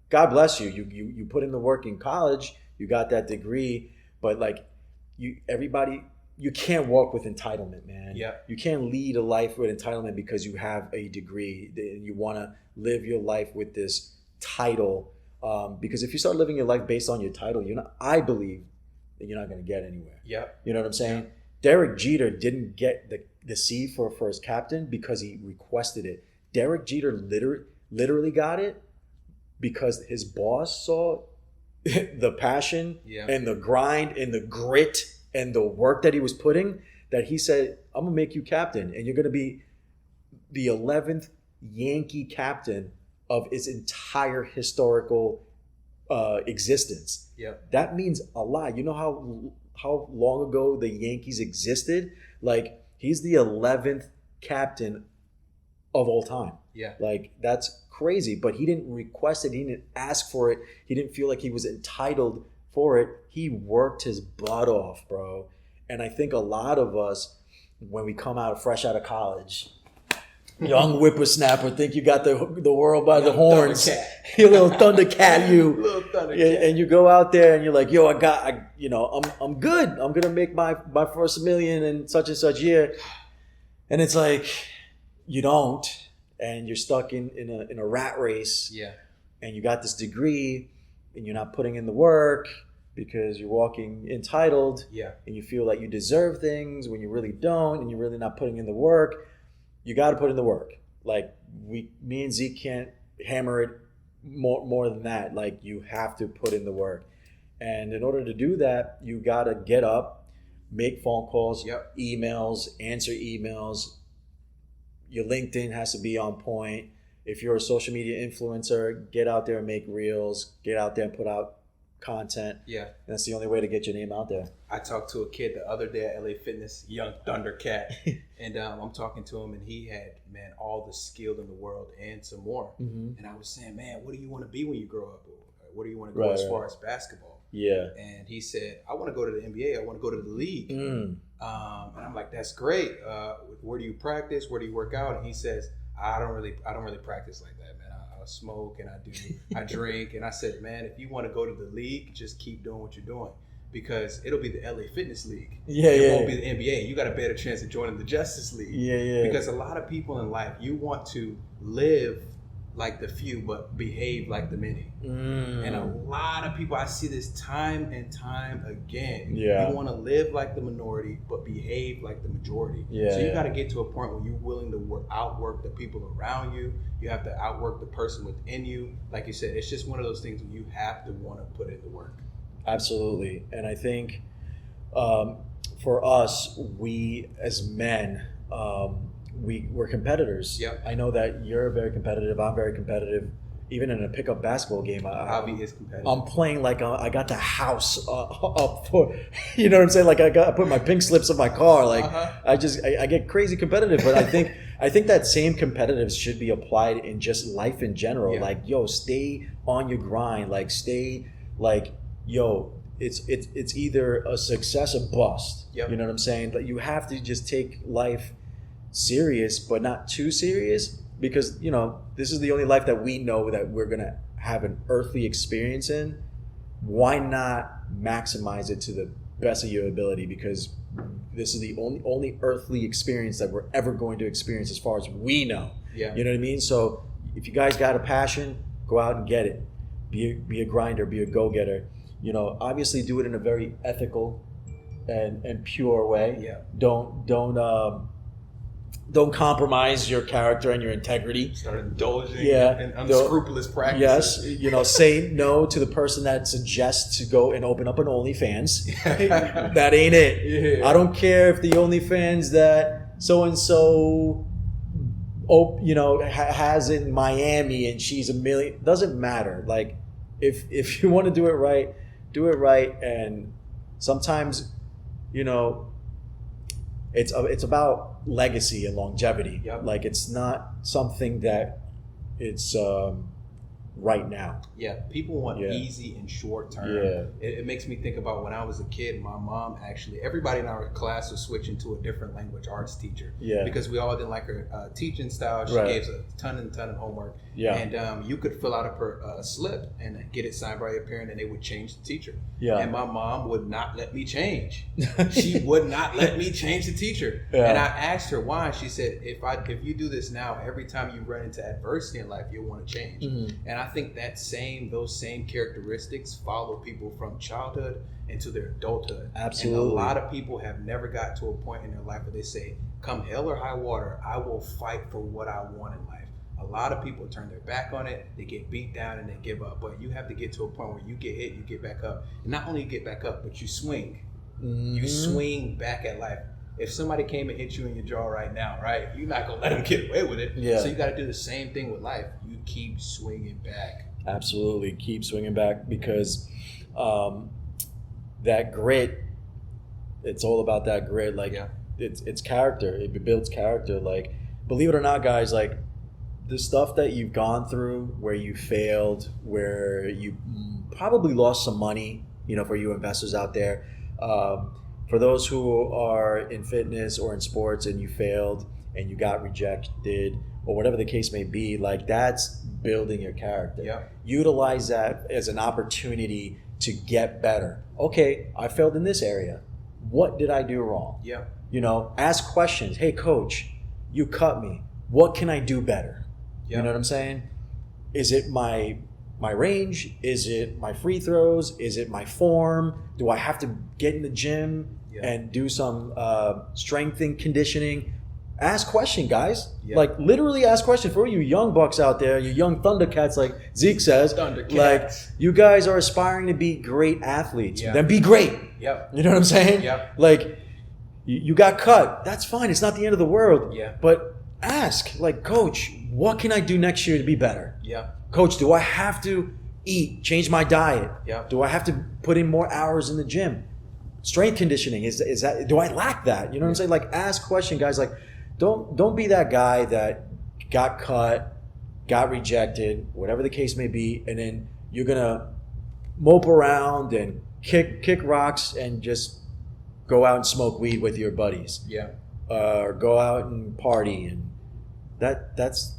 God bless you. You put in the work in college, you got that degree, but like you can't walk with entitlement, man. Yeah. You can't lead a life with entitlement because you have a degree and you want to live your life with this title. Because if you start living your life based on your title, I believe that you're not going to get anywhere. Yeah. You know what I'm saying? Yeah. Derek Jeter didn't get the C for his captain because he requested it. Derek Jeter literally got it because his boss saw the passion and the grind and the grit and the work that he was putting, that he said, I'm going to make you captain and you're going to be the 11th Yankee captain of its entire historical existence. Yeah. That means a lot. You know how long ago the Yankees existed? Like, he's the 11th captain of all time. Yeah. Like, that's crazy. But he didn't request it. He didn't ask for it. He didn't feel like he was entitled for it. He worked his butt off, bro. And I think a lot of us, when we come fresh out of college, young whippersnapper, think you got the world by the horns. You little Thundercat, you. Little Thundercat. And you go out there and you're like, yo, I'm good. I'm gonna make my first $1 million in such and such year. And it's like, you don't, and you're stuck in a rat race. Yeah. And you got this degree, and you're not putting in the work because you're walking entitled. Yeah. And you feel like you deserve things when you really don't, and you're really not putting in the work. You got to put in the work. Like me and Zeke can't hammer it more than that. Like, you have to put in the work. And in order to do that, you got to get up, make phone calls, emails, answer emails. Your LinkedIn has to be on point. If you're a social media influencer, get out there and make reels, get out there and put out content. Yeah. And that's the only way to get your name out there. I talked to a kid the other day at LA Fitness, young Thundercat, and I'm talking to him, and he had, man, all the skill in the world and some more. Mm-hmm. And I was saying, man, what do you want to be when you grow up? What do you want to go as far as basketball? Yeah. And he said, I want to go to the NBA. I want to go to the league. And I'm like, that's great. Where do you practice? Where do you work out? And he says, I don't really practice like that, man. I smoke and I drink. And I said, man, if you want to go to the league, just keep doing what you're doing, because it'll be the LA Fitness League. It won't be the NBA. You got a better chance of joining the Justice League. Because a lot of people in life, you want to live like the few, but behave like the many. And a lot of people, I see this time and time again. You want to live like the minority, but behave like the majority. So you got to get to a point where you're willing to outwork the people around you. You have to outwork the person within you. Like you said, it's just one of those things where you have to want to put in the work. Absolutely. And I think for us, we as men, we're competitors. Yep. I know that you're very competitive. I'm very competitive. Even in a pickup basketball game, Javi is competitive. I'm playing like I got the house up for, you know what I'm saying? Like I put my pink slips in my car. Like I get crazy competitive. But I think that same competitive should be applied in just life in general. Yeah. Like, yo, stay on your grind. Like, stay like, yo, it's either a success or bust. Yep. You know what I'm saying? But you have to just take life serious, but not too serious, because, you know, this is the only life that we know that we're gonna have an earthly experience in. Why not maximize it to the best of your ability? Because this is the only earthly experience that we're ever going to experience as far as we know. Yeah. You know what I mean? So if you guys got a passion, go out and get it. Be a grinder, be a go-getter. You know, obviously do it in a very ethical and pure way. Yeah. Don't compromise your character and your integrity. Start indulging in unscrupulous practices. Yes, you know, say no to the person that suggests to go and open up an OnlyFans. That ain't it. Yeah. I don't care if the OnlyFans that so-and-so has in Miami and she's $1 million. Doesn't matter. Like if you want to do it right, do it right. And sometimes, it's about legacy and longevity. Yep. Like it's not something that it's right now. Yeah, people want easy and short term. Yeah. It makes me think about when I was a kid, my mom actually, everybody in our class was switching to a different language arts teacher. Yeah. Because we all didn't like her teaching style. She gave us a ton of homework. Yeah. And you could fill out a slip and get it signed by your parent, and they would change the teacher. Yeah. And my mom would not let me change. She would not let me change the teacher. Yeah. And I asked her why. She said, if you do this now, every time you run into adversity in life, you'll want to change. Mm-hmm. And I think those same characteristics follow people from childhood into their adulthood. Absolutely. And a lot of people have never got to a point in their life where they say, come hell or high water, I will fight for what I want in life. A lot of people turn their back on it, they get beat down and they give up. But you have to get to a point where you get hit, you get back up. And not only you get back up, but you swing. Mm-hmm. You swing back at life. If somebody came and hit you in your jaw right now, right, you're not going to let them get away with it. Yeah. So you got to do the same thing with life. You keep swinging back. Absolutely. Keep swinging back because that grit, it's all about that grit. Like it's character. It builds character. Like, believe it or not, guys, like the stuff that you've gone through where you failed, where you probably lost some money, for you investors out there, for those who are in fitness or in sports and you failed and you got rejected or whatever the case may be, like that's building your character. Yeah. Utilize that as an opportunity to get better. Okay, I failed in this area. What did I do wrong? Yeah. Ask questions. Hey, coach, you cut me. What can I do better? Yeah. You know what I'm saying? Is it my range? Is it my free throws? Is it my form? Do I have to get in the gym and do some strength and conditioning? Ask question, guys. Yeah. Like literally ask question for you young bucks out there, you young Thundercats, like Zeke says. Thundercats. Like you guys are aspiring to be great athletes. Yeah. Then be great. Yep. You know what I'm saying? Yep. Like you got cut. That's fine. It's not the end of the world. Yeah. But ask, like, coach, what can I do next year to be better? Yeah. Coach, do I have to change my diet? Yeah. Do I have to put in more hours in the gym? Strength conditioning, is that, do I lack that? You know what I'm saying? Like, ask question, guys. Like, don't be that guy that got cut, got rejected, whatever the case may be, and then you're gonna mope around and kick rocks and just go out and smoke weed with your buddies. Yeah. Or go out and party, and that's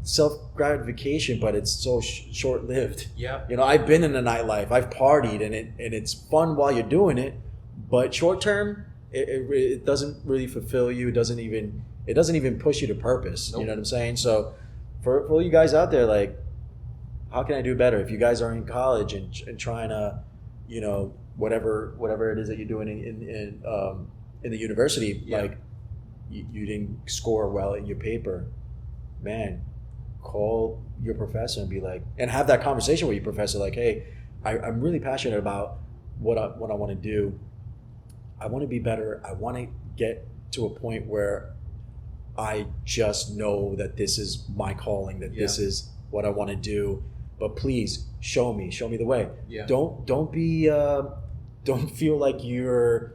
self-gratification, but it's so short-lived. Yeah. I've been in the nightlife, I've partied, and it's fun while you're doing it, but short-term, it doesn't really fulfill you. It doesn't even push you to purpose. Nope. You know what I'm saying? So for all you guys out there, like, how can I do better? If you guys are in college and trying to, whatever it is that you're doing in the university, like you didn't score well in your paper, man, call your professor and be like, and have that conversation with your professor, like, hey, I'm really passionate about what I want to do. I want to be better. I want to get to a point where I just know that this is my calling, that this is what I want to do. But please show me the way. Yeah. Don't feel like your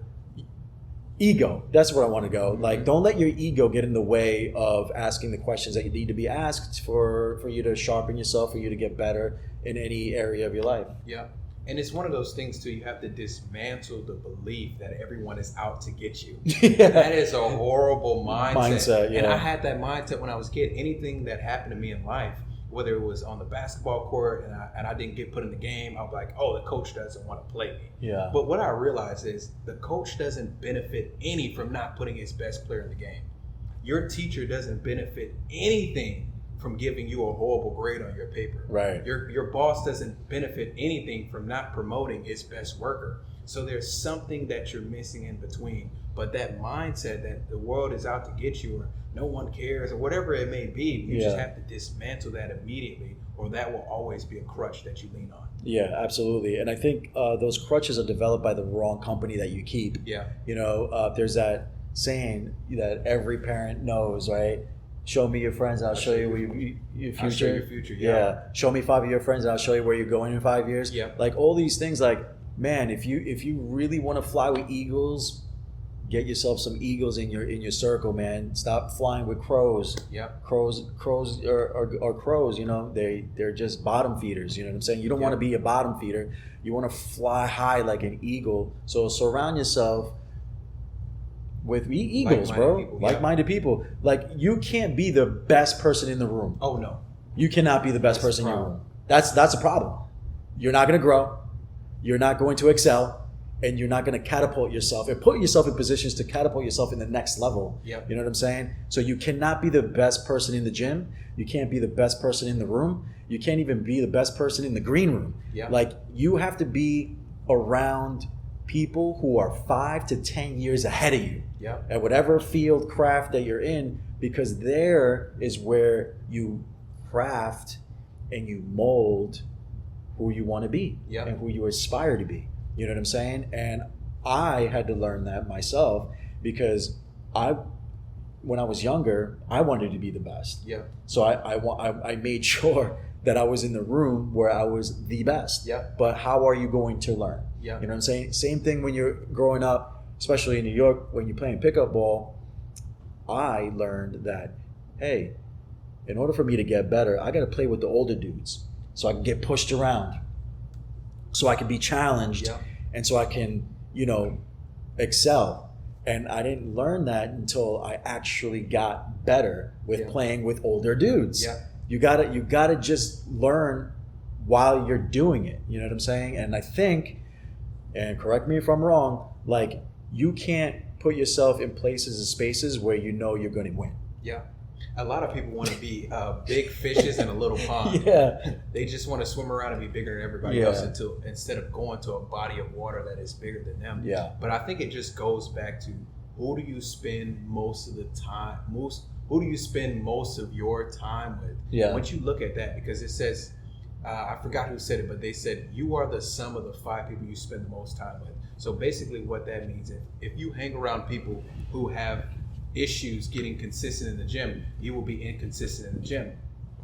ego. That's where I want to go. Mm-hmm. Like, don't let your ego get in the way of asking the questions that you need to be asked for you to sharpen yourself, for you to get better in any area of your life. Yeah. And it's one of those things too, you have to dismantle the belief that everyone is out to get you. Yeah. That is a horrible mindset. Yeah. And I had that mindset when I was a kid. Anything that happened to me in life, whether it was on the basketball court and I didn't get put in the game, I was like, oh, the coach doesn't want to play me. Yeah. But what I realized is the coach doesn't benefit any from not putting his best player in the game. Your teacher doesn't benefit anything from giving you a horrible grade on your paper. Right. Your boss doesn't benefit anything from not promoting his best worker. So there's something that you're missing in between. But that mindset that the world is out to get you, or no one cares, or whatever it may be, you just have to dismantle that immediately, or that will always be a crutch that you lean on. Yeah, absolutely. And I think those crutches are developed by the wrong company that you keep. Yeah. There's that saying that every parent knows, right? show me your friends, I'll show you your future. I'll show you your future, yeah. Show me 5 of your friends, and I'll show you where you're going in 5 years. Yeah. Like all these things, like, man, if you really want to fly with eagles, get yourself some eagles in your circle, man. Stop flying with crows. Yeah. Crows are crows, you know, they're just bottom feeders, you know what I'm saying? You don't want to be a bottom feeder. You want to fly high like an eagle. So surround yourself with eagles, bro. People, like-minded people. Like, you can't be the best person in the room. Oh no. You cannot be the best person in your room. That's a problem. You're not going to grow. You're not going to excel. And you're not going to catapult yourself and put yourself in positions to catapult yourself in the next level. Yep. You know what I'm saying? So you cannot be the best person in the gym. You can't be the best person in the room. You can't even be the best person in the green room. Yep. Like, you have to be around people who are 5 to 10 years ahead of you. Yep. At whatever field craft that you're in, because there is where you craft and you mold who you want to be. Yep. And who you aspire to be. You know what I'm saying? And I had to learn that myself, because when I was younger, I wanted to be the best. Yeah. So I made sure that I was in the room where I was the best. Yeah. But how are you going to learn? Yeah. You know what I'm saying? Same thing when you're growing up, especially in New York, when you're playing pickup ball. I learned that, hey, in order for me to get better, I got to play with the older dudes so I can get pushed around, so I can be challenged. Yeah. And so I can, you know, excel. And I didn't learn that until I actually got better with playing with older dudes. Yeah. You gotta just learn while you're doing it. You know what I'm saying? And I think, and correct me if I'm wrong, like, you can't put yourself in places and spaces where you know you're going to win. Yeah. A lot of people want to be big fishes in a little pond. Yeah. They just want to swim around and be bigger than everybody else instead of going to a body of water that is bigger than them. Yeah. But I think it just goes back to, who do you spend most of the time, who do you spend most of your time with? Yeah. Once you look at that, because it says, I forgot who said it, but they said, you are the sum of the 5 people you spend the most time with. So basically what that means, if you hang around people who have issues getting consistent in the gym, you will be inconsistent in the gym.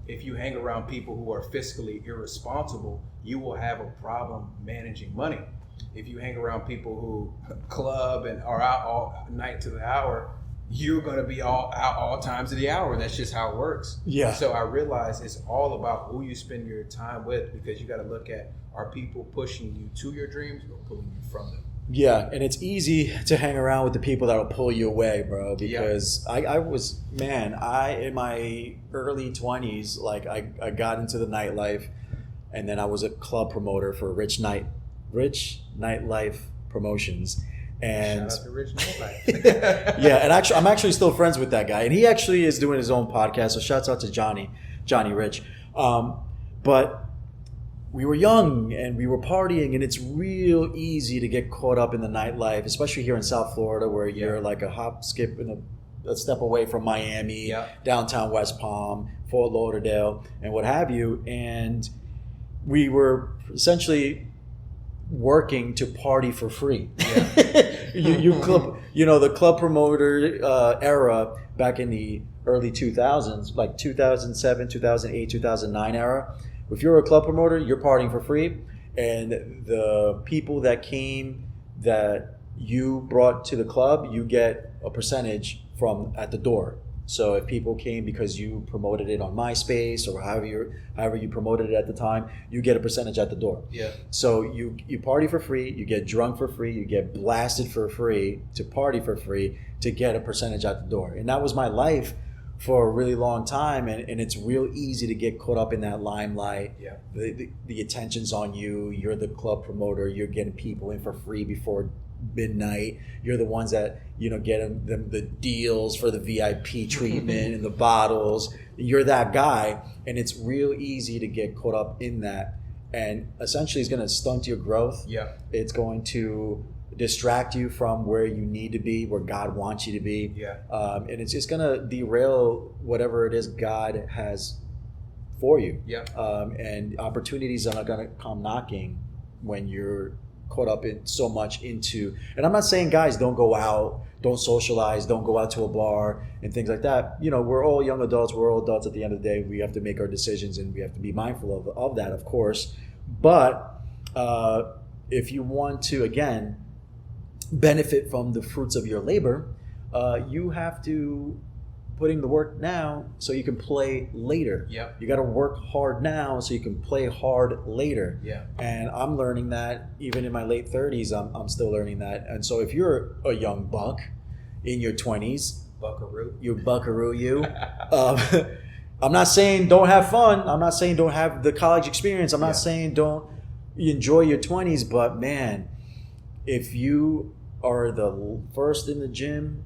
If you hang around people who are fiscally irresponsible, you will have a problem managing money. If you hang around people who club and are out all night to the hour, you're going to be out all times of the hour. That's just how it works. Yeah. So I realize it's all about who you spend your time with, because you got to look at, are people pushing you to your dreams or pulling you from them? Yeah, and it's easy to hang around with the people that'll pull you away, bro, because I was, man, in my early 20s, like, I got into the nightlife, and then I was a club promoter for Rich Nightlife Promotions. And shout out to Rich Nightlife. yeah, and actually, I'm actually still friends with that guy, and he actually is doing his own podcast, so shouts out to Johnny Rich. But we were young and we were partying, and it's real easy to get caught up in the nightlife, especially here in South Florida, where you're like a hop, skip, and a step away from Miami, downtown West Palm, Fort Lauderdale, and what have you. And we were essentially working to party for free. The club promoter era back in the early 2000s, like 2007, 2008, 2009 era. If you're a club promoter, you're partying for free, and the people that came that you brought to the club, you get a percentage from at the door. So if people came because you promoted it on MySpace or however you promoted it at the time, you get a percentage at the door. Yeah. So you party for free, you get drunk for free, you get blasted for free, to party for free, to get a percentage at the door. And that was my life for a really long time, and it's real easy to get caught up in that limelight. Yeah. The attention's on you. You're the club promoter. You're getting people in for free before midnight. You're the ones that get them the deals for the VIP treatment and the bottles. You're that guy, and it's real easy to get caught up in that. And essentially, it's going to stunt your growth. Yeah. It's going to distract you from where you need to be, where God wants you to be. Yeah. And it's just going to derail whatever it is God has for you. Yeah. And opportunities are going to come knocking when you're caught up in so much into, and I'm not saying guys don't go out, don't socialize, don't go out to a bar and things like that. You know, we're all young adults, we're all adults at the end of the day. We have to make our decisions and we have to be mindful of that, of course. But if you want to, again, benefit from the fruits of your labor, you have to put in the work now so you can play later. Yep. You got to work hard now so you can play hard later. Yeah. And I'm learning that even in my late 30s, I'm still learning that. And so if you're a young buck in your 20s, buckaroo, I'm not saying don't have fun. I'm not saying don't have the college experience. I'm not saying don't enjoy your 20s, but man, if you are the first in the gym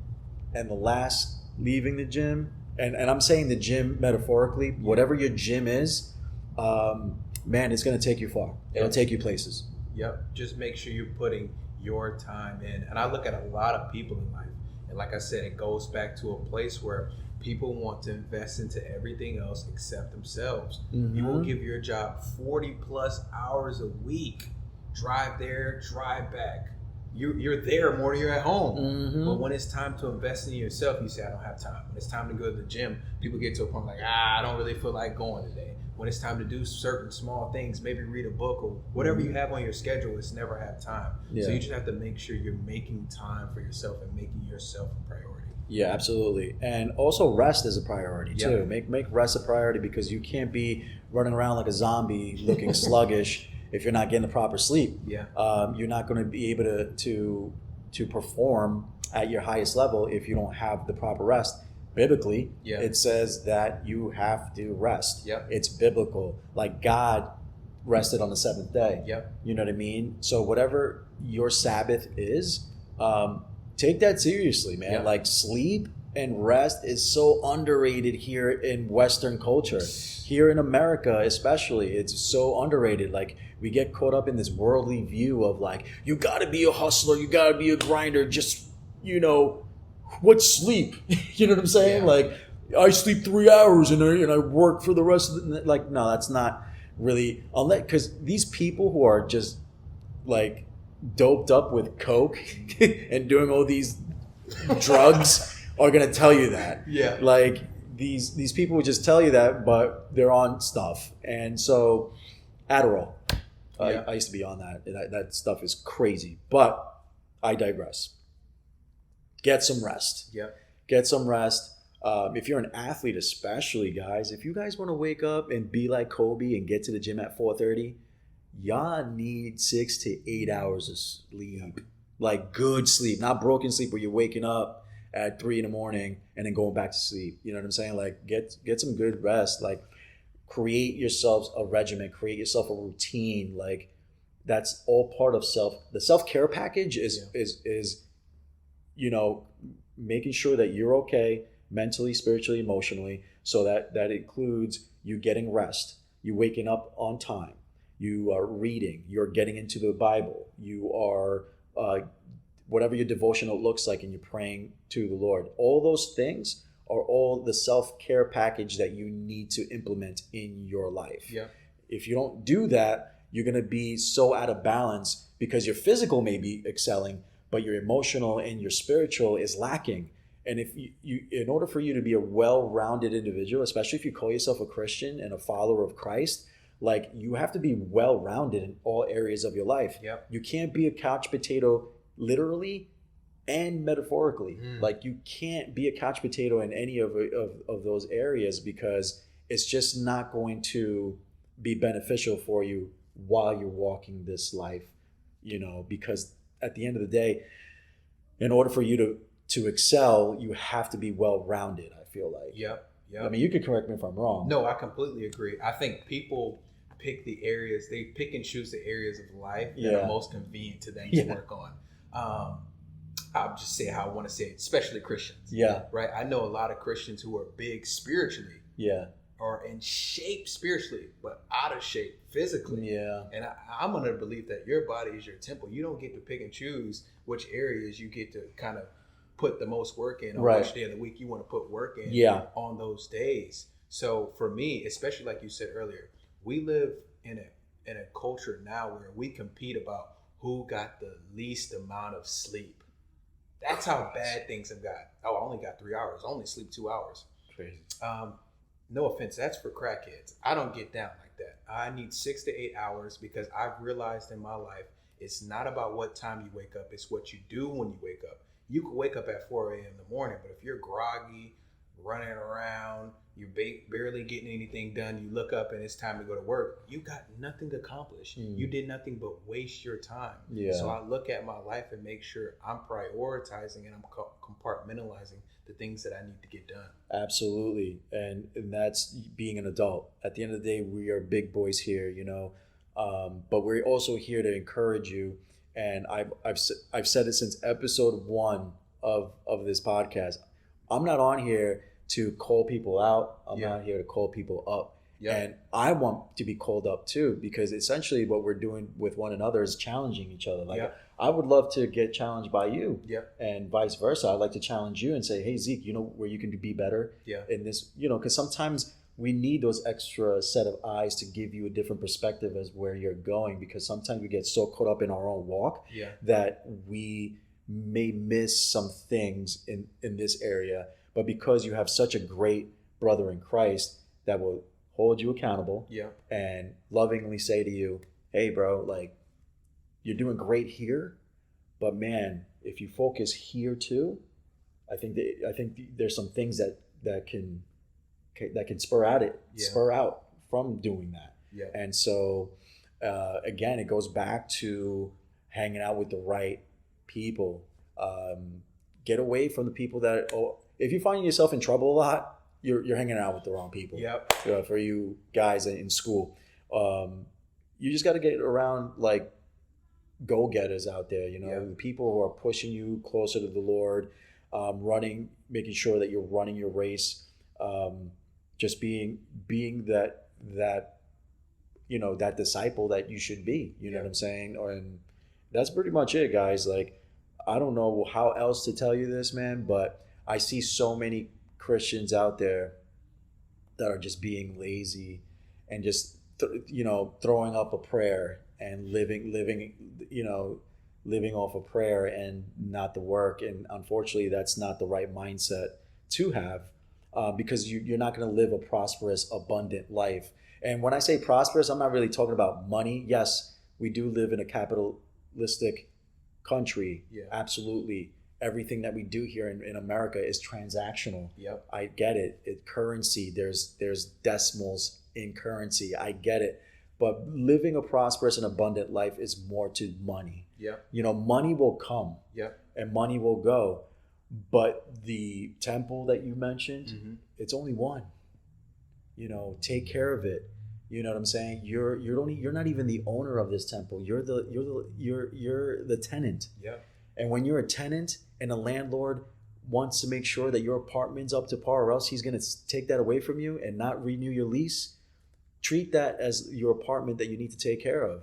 and the last leaving the gym, and I'm saying the gym metaphorically, whatever your gym is, man, it's going to take you far. It'll take you places. Yep. Just make sure you're putting your time in. And I look at a lot of people in life, and like I said, it goes back to a place where people want to invest into everything else except themselves. Mm-hmm. You will give your job 40 plus hours a week, drive there, drive back. You're there more than you're at home. Mm-hmm. But when it's time to invest in yourself, you say, I don't have time. When it's time to go to the gym, people get to a point like, I don't really feel like going today. When it's time to do certain small things, maybe read a book or whatever you have on your schedule, it's never have time. Yeah. So you just have to make sure you're making time for yourself and making yourself a priority. Yeah, absolutely. And also rest is a priority too. Make rest a priority, because you can't be running around like a zombie looking sluggish if you're not getting the proper sleep. Yeah. You're not going to be able to perform at your highest level if you don't have the proper rest. Biblically, it says that you have to rest. Yep. It's biblical. Like God rested on the seventh day. Yep. You know what I mean? So whatever your Sabbath is, take that seriously, man. Yep. Like sleep and rest is so underrated here in Western culture. Here in America especially, it's so underrated. Like we get caught up in this worldly view of like, you gotta be a hustler, you gotta be a grinder, just, you know, what's sleep? You know what I'm saying? Yeah. Like I sleep 3 hours and I work for the rest of the, like, no, that's not really, unless, because these people who are just like doped up with coke and doing all these drugs are gonna tell you that. Yeah. Like these people would just tell you that, but they're on stuff. And so Adderall, I used to be on that. That stuff is crazy, but I digress. Get some rest. Yep. Get some rest. If you're an athlete, especially, guys, if you guys want to wake up and be like Kobe and get to the gym at 4:30, y'all need 6 to 8 hours of sleep. Like good sleep, not broken sleep where you're waking up at 3 a.m. and then going back to sleep. You know what I'm saying? Like get some good rest. Like create yourselves a regimen, create yourself a routine. Like that's all part of the self-care package is you know, making sure that you're okay mentally, spiritually, emotionally. So that includes you getting rest, you waking up on time, you are reading, you're getting into the Bible, you are whatever your devotional looks like, and you're praying to the Lord. All those things are all the self-care package that you need to implement in your life. Yeah. If you don't do that, you're going to be so out of balance because your physical may be excelling, but your emotional and your spiritual is lacking. And if you in order for you to be a well-rounded individual, especially if you call yourself a Christian and a follower of Christ, like you have to be well-rounded in all areas of your life. Yep. You can't be a couch potato literally and metaphorically. Like you can't be a couch potato in any of those areas, because it's just not going to be beneficial for you while you're walking this life, you know, because at the end of the day, in order for you to excel, you have to be well-rounded, I feel like. Yep. I mean, you could correct me if I'm wrong. No, I completely agree. I think people pick and choose the areas of life that are most convenient to them to work on. I'll just say how I want to say it, especially Christians. Yeah. Right? I know a lot of Christians who are big spiritually. Yeah. Or in shape spiritually, but out of shape physically. Yeah. And I'm under the belief that your body is your temple. You don't get to pick and choose which areas you get to kind of put the most work in, or which day of the week you want to put work in on those days. So for me, especially like you said earlier, we live in a culture now where we compete about who got the least amount of sleep. That's how bad things have got. Oh, I only got 3 hours. I only sleep 2 hours. Crazy. No offense, that's for crackheads. I don't get down like that. I need 6 to 8 hours because I've realized in my life it's not about what time you wake up. It's what you do when you wake up. You could wake up at 4 a.m. in the morning, but if you're groggy, running around, you're barely getting anything done, you look up and it's time to go to work, you got nothing accomplished. You did nothing but waste your time. Yeah. So I look at my life and make sure I'm prioritizing and I'm compartmentalizing the things that I need to get done. Absolutely. And that's being an adult. At the end of the day, we are big boys here, you know, but we're also here to encourage you. And I've said it since episode 1 of this podcast. I'm not on here to call people out. I'm not here to call people up. Yeah. And I want to be called up too, because essentially what we're doing with one another is challenging each other. Like I would love to get challenged by you, and vice versa. I'd like to challenge you and say, hey, Zeke, you know where you can be better in this, you know, because sometimes we need those extra set of eyes to give you a different perspective as where you're going, because sometimes we get so caught up in our own walk that we may miss some things in this area. But because you have such a great brother in Christ that will hold you accountable and lovingly say to you, hey, bro, like, you're doing great here, but man, if you focus here too, I think there's some things that can spur out from doing that. Yeah. And so again, it goes back to hanging out with the right people. Get away from the people that, if you find yourself in trouble a lot, you're hanging out with the wrong people. Yep. For you guys in school, you just got to get around like go-getters out there. You know, the people who are pushing you closer to the Lord, making sure that you're running your race, just being that you know, that disciple that you should be. You know what I'm saying? And that's pretty much it, guys. Like, I don't know how else to tell you this, man, but I see so many Christians out there that are just being lazy and just, throwing up a prayer and living off a prayer and not the work. And unfortunately, that's not the right mindset to have, because you're not going to live a prosperous, abundant life. And when I say prosperous, I'm not really talking about money. Yes, we do live in a capitalistic country. Yeah. Absolutely. Everything that we do here in America is transactional. Yep. I get it. Currency, there's decimals in currency. I get it. But living a prosperous and abundant life is more to money. Yep. You know, money will come. Yep. And money will go. But the temple that you mentioned, it's only one. You know, take care of it. You know what I'm saying? You're not even the owner of this temple. You're the tenant. Yeah. And when you're a tenant and a landlord wants to make sure that your apartment's up to par, or else he's going to take that away from you and not renew your lease, treat that as your apartment that you need to take care of.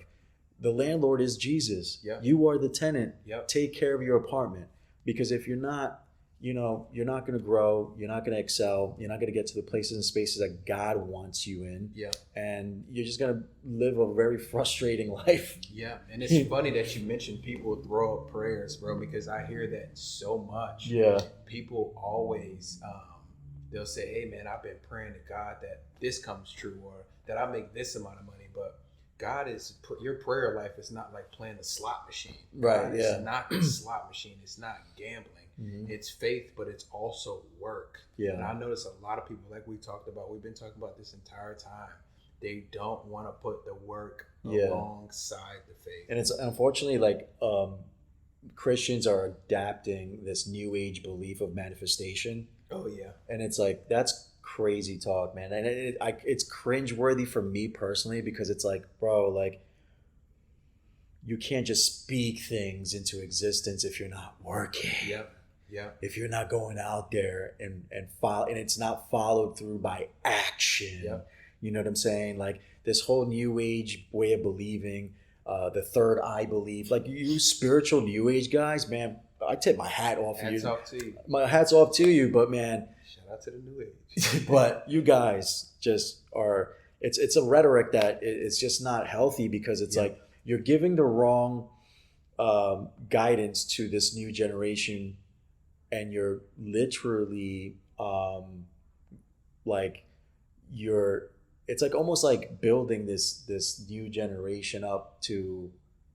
The landlord is Jesus. Yeah. You are the tenant. Yep. Take care of your apartment, because if you're not, you're not going to grow. You're not going to excel. You're not going to get to the places and spaces that God wants you in. Yeah. And you're just going to live a very frustrating life. Yeah. And it's funny that you mentioned people throw up prayers, bro, because I hear that so much. Yeah. People always, they'll say, hey, man, I've been praying to God that this comes true, or that I make this amount of money. But God your prayer life is not like playing a slot machine. Right. God, it's not a slot machine. It's not gambling. Mm-hmm. It's faith, but it's also work. Yeah. And I notice a lot of people, like we've been talking about this entire time, they don't want to put the work alongside the faith. And it's unfortunately like Christians are adapting this new age belief of manifestation. Oh yeah. And it's like, that's crazy talk, man. And it's cringeworthy for me personally, because it's like, bro, like, you can't just speak things into existence if you're not working. Yep. Yeah. If you're not going out there and follow, and it's not followed through by action. Yep. You know what I'm saying? Like this whole new age way of believing, the third eye belief, like you spiritual new age guys, man, I take my hat off to you. Hats off to you. My hat's off to you, but man, shout out to the new age. But you guys just are, it's a rhetoric that it's just not healthy, because it's like you're giving the wrong guidance to this new generation, and you're literally it's like almost like building this new generation up to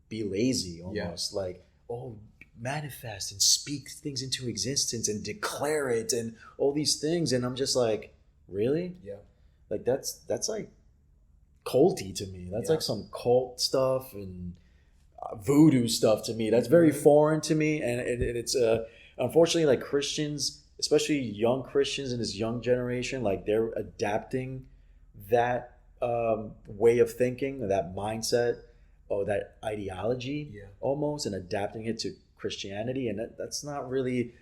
be lazy almost. Like, oh, manifest and speak things into existence and declare it and all these things, and I'm just like, really? Like that's like culty to me. That's like some cult stuff and voodoo stuff to me. That's very foreign to me, and it's unfortunately, like, Christians, especially young Christians in this young generation, like, they're adapting that way of thinking, that mindset, or that ideology almost, and adapting it to Christianity. And that's not really,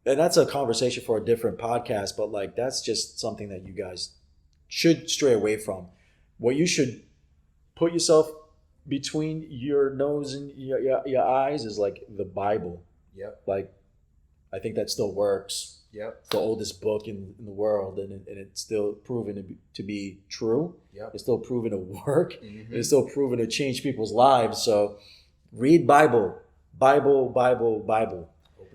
and that's a conversation for a different podcast, but like, that's just something that you guys should stray away from. What you should put yourself between your nose and your eyes is like the Bible. Like, I think that still works. It's the oldest book in the world, and it's still proven to be true. It's still proven to work. It's still proven to change people's lives. So read Bible. Open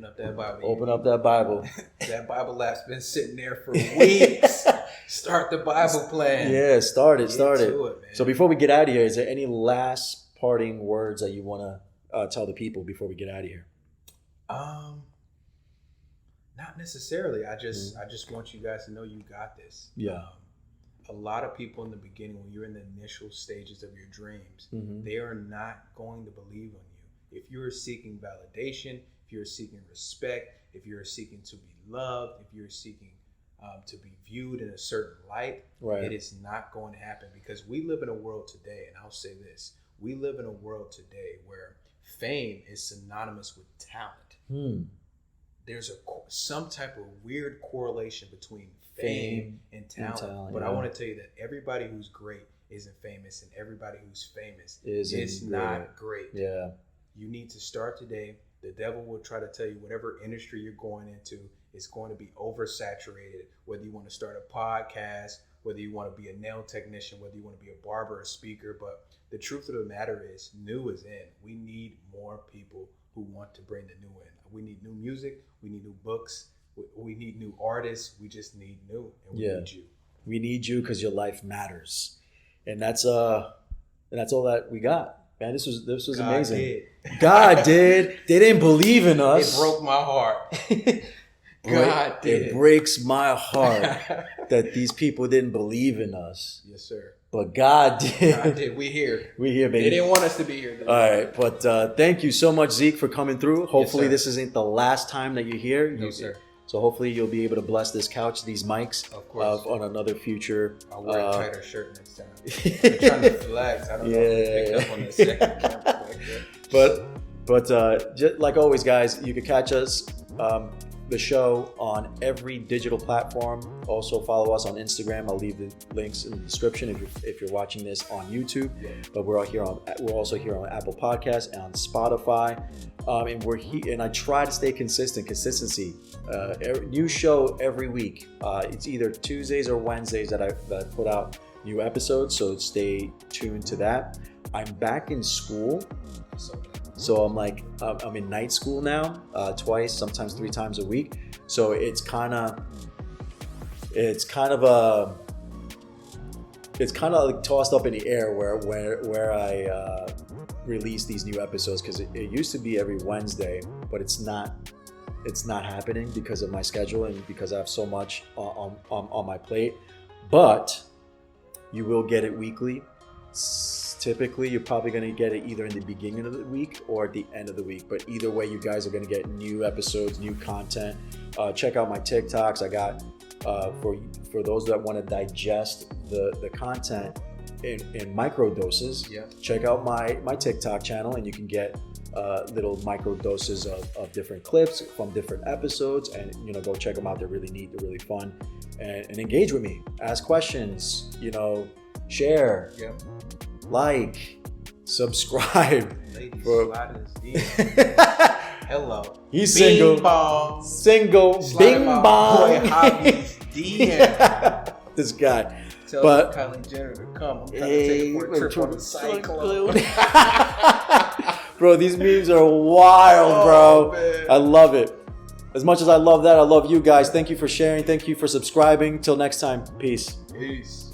up that Bible. Open up that Bible. That Bible app's been sitting there for weeks. Start the Bible plan. Yeah, start it. Man. So before we get out of here, is there any last parting words that you want to tell the people before we get out of here? Not necessarily. I just want you guys to know you got this. A lot of people in the beginning, when you're in the initial stages of your dreams, they are not going to believe on you. If you're seeking validation, if you're seeking respect, if you're seeking to be loved, if you're seeking to be viewed in a certain light, it is not going to happen, because we live in a world today, and I'll say this, we live in a world today where fame is synonymous with talent. There's some type of weird correlation between fame and talent. But I want to tell you that everybody who's great isn't famous, and everybody who's famous is not great. You need to start today. The devil will try to tell you whatever industry you're going into is going to be oversaturated, whether you want to start a podcast, whether you want to be a nail technician, whether you want to be a barber, a speaker. But the truth of the matter is, new is in. We need more people who want to bring the new in. We need new music. We need new books. We need new artists. We just need new, and we need you. We need you because your life matters, and that's all that we got. Man, this was God amazing. God did. They didn't believe in us. It broke my heart. God did. It breaks my heart that these people didn't believe in us. Yes, sir. But God did. God did. We here. We here, baby. They didn't want us to be here. All right. But thank you so much, Zeke, for coming through. Hopefully this isn't the last time that you're here. No, sir. So hopefully you'll be able to bless this couch, these mics, of course, on another future. I'll wear a tighter shirt next time. I'm trying to flex. I don't know if you picked up on the second camera. But just like always, guys, you can catch us, the show, on every digital platform. Also follow us on Instagram. I'll leave the links in the description if you're watching this on YouTube. But we're also here on Apple Podcasts and on Spotify. And we're here, and I try to stay consistency. New show every week. It's either Tuesdays or Wednesdays that I put out new episodes, so stay tuned to that. I'm back in school, so I'm in night school now, twice, sometimes 3 times a week. So it's kind of like tossed up in the air where I release these new episodes, because it used to be every Wednesday, but it's not happening because of my schedule and because I have so much on my plate. But you will get it weekly. Typically, you're probably going to get it either in the beginning of the week or at the end of the week. But either way, you guys are going to get new episodes, new content. Check out my TikToks. I got for those that want to digest the content in micro doses. Check out my TikTok channel, and you can get little micro doses of different clips from different episodes, and go check them out. They're really neat, they're really fun, and engage with me, ask questions, share, like, subscribe. Ladies, hello. He's Bing single. Bong. Single. Bing bong. Boy Javi's DM. This guy. Tell Kylie Jenner to come. I'm trying to take her for a trip on the cyclone. Bro, these memes are wild, bro. Man. I love it. As much as I love that, I love you guys. Thank you for sharing. Thank you for subscribing. Till next time. Peace. Peace.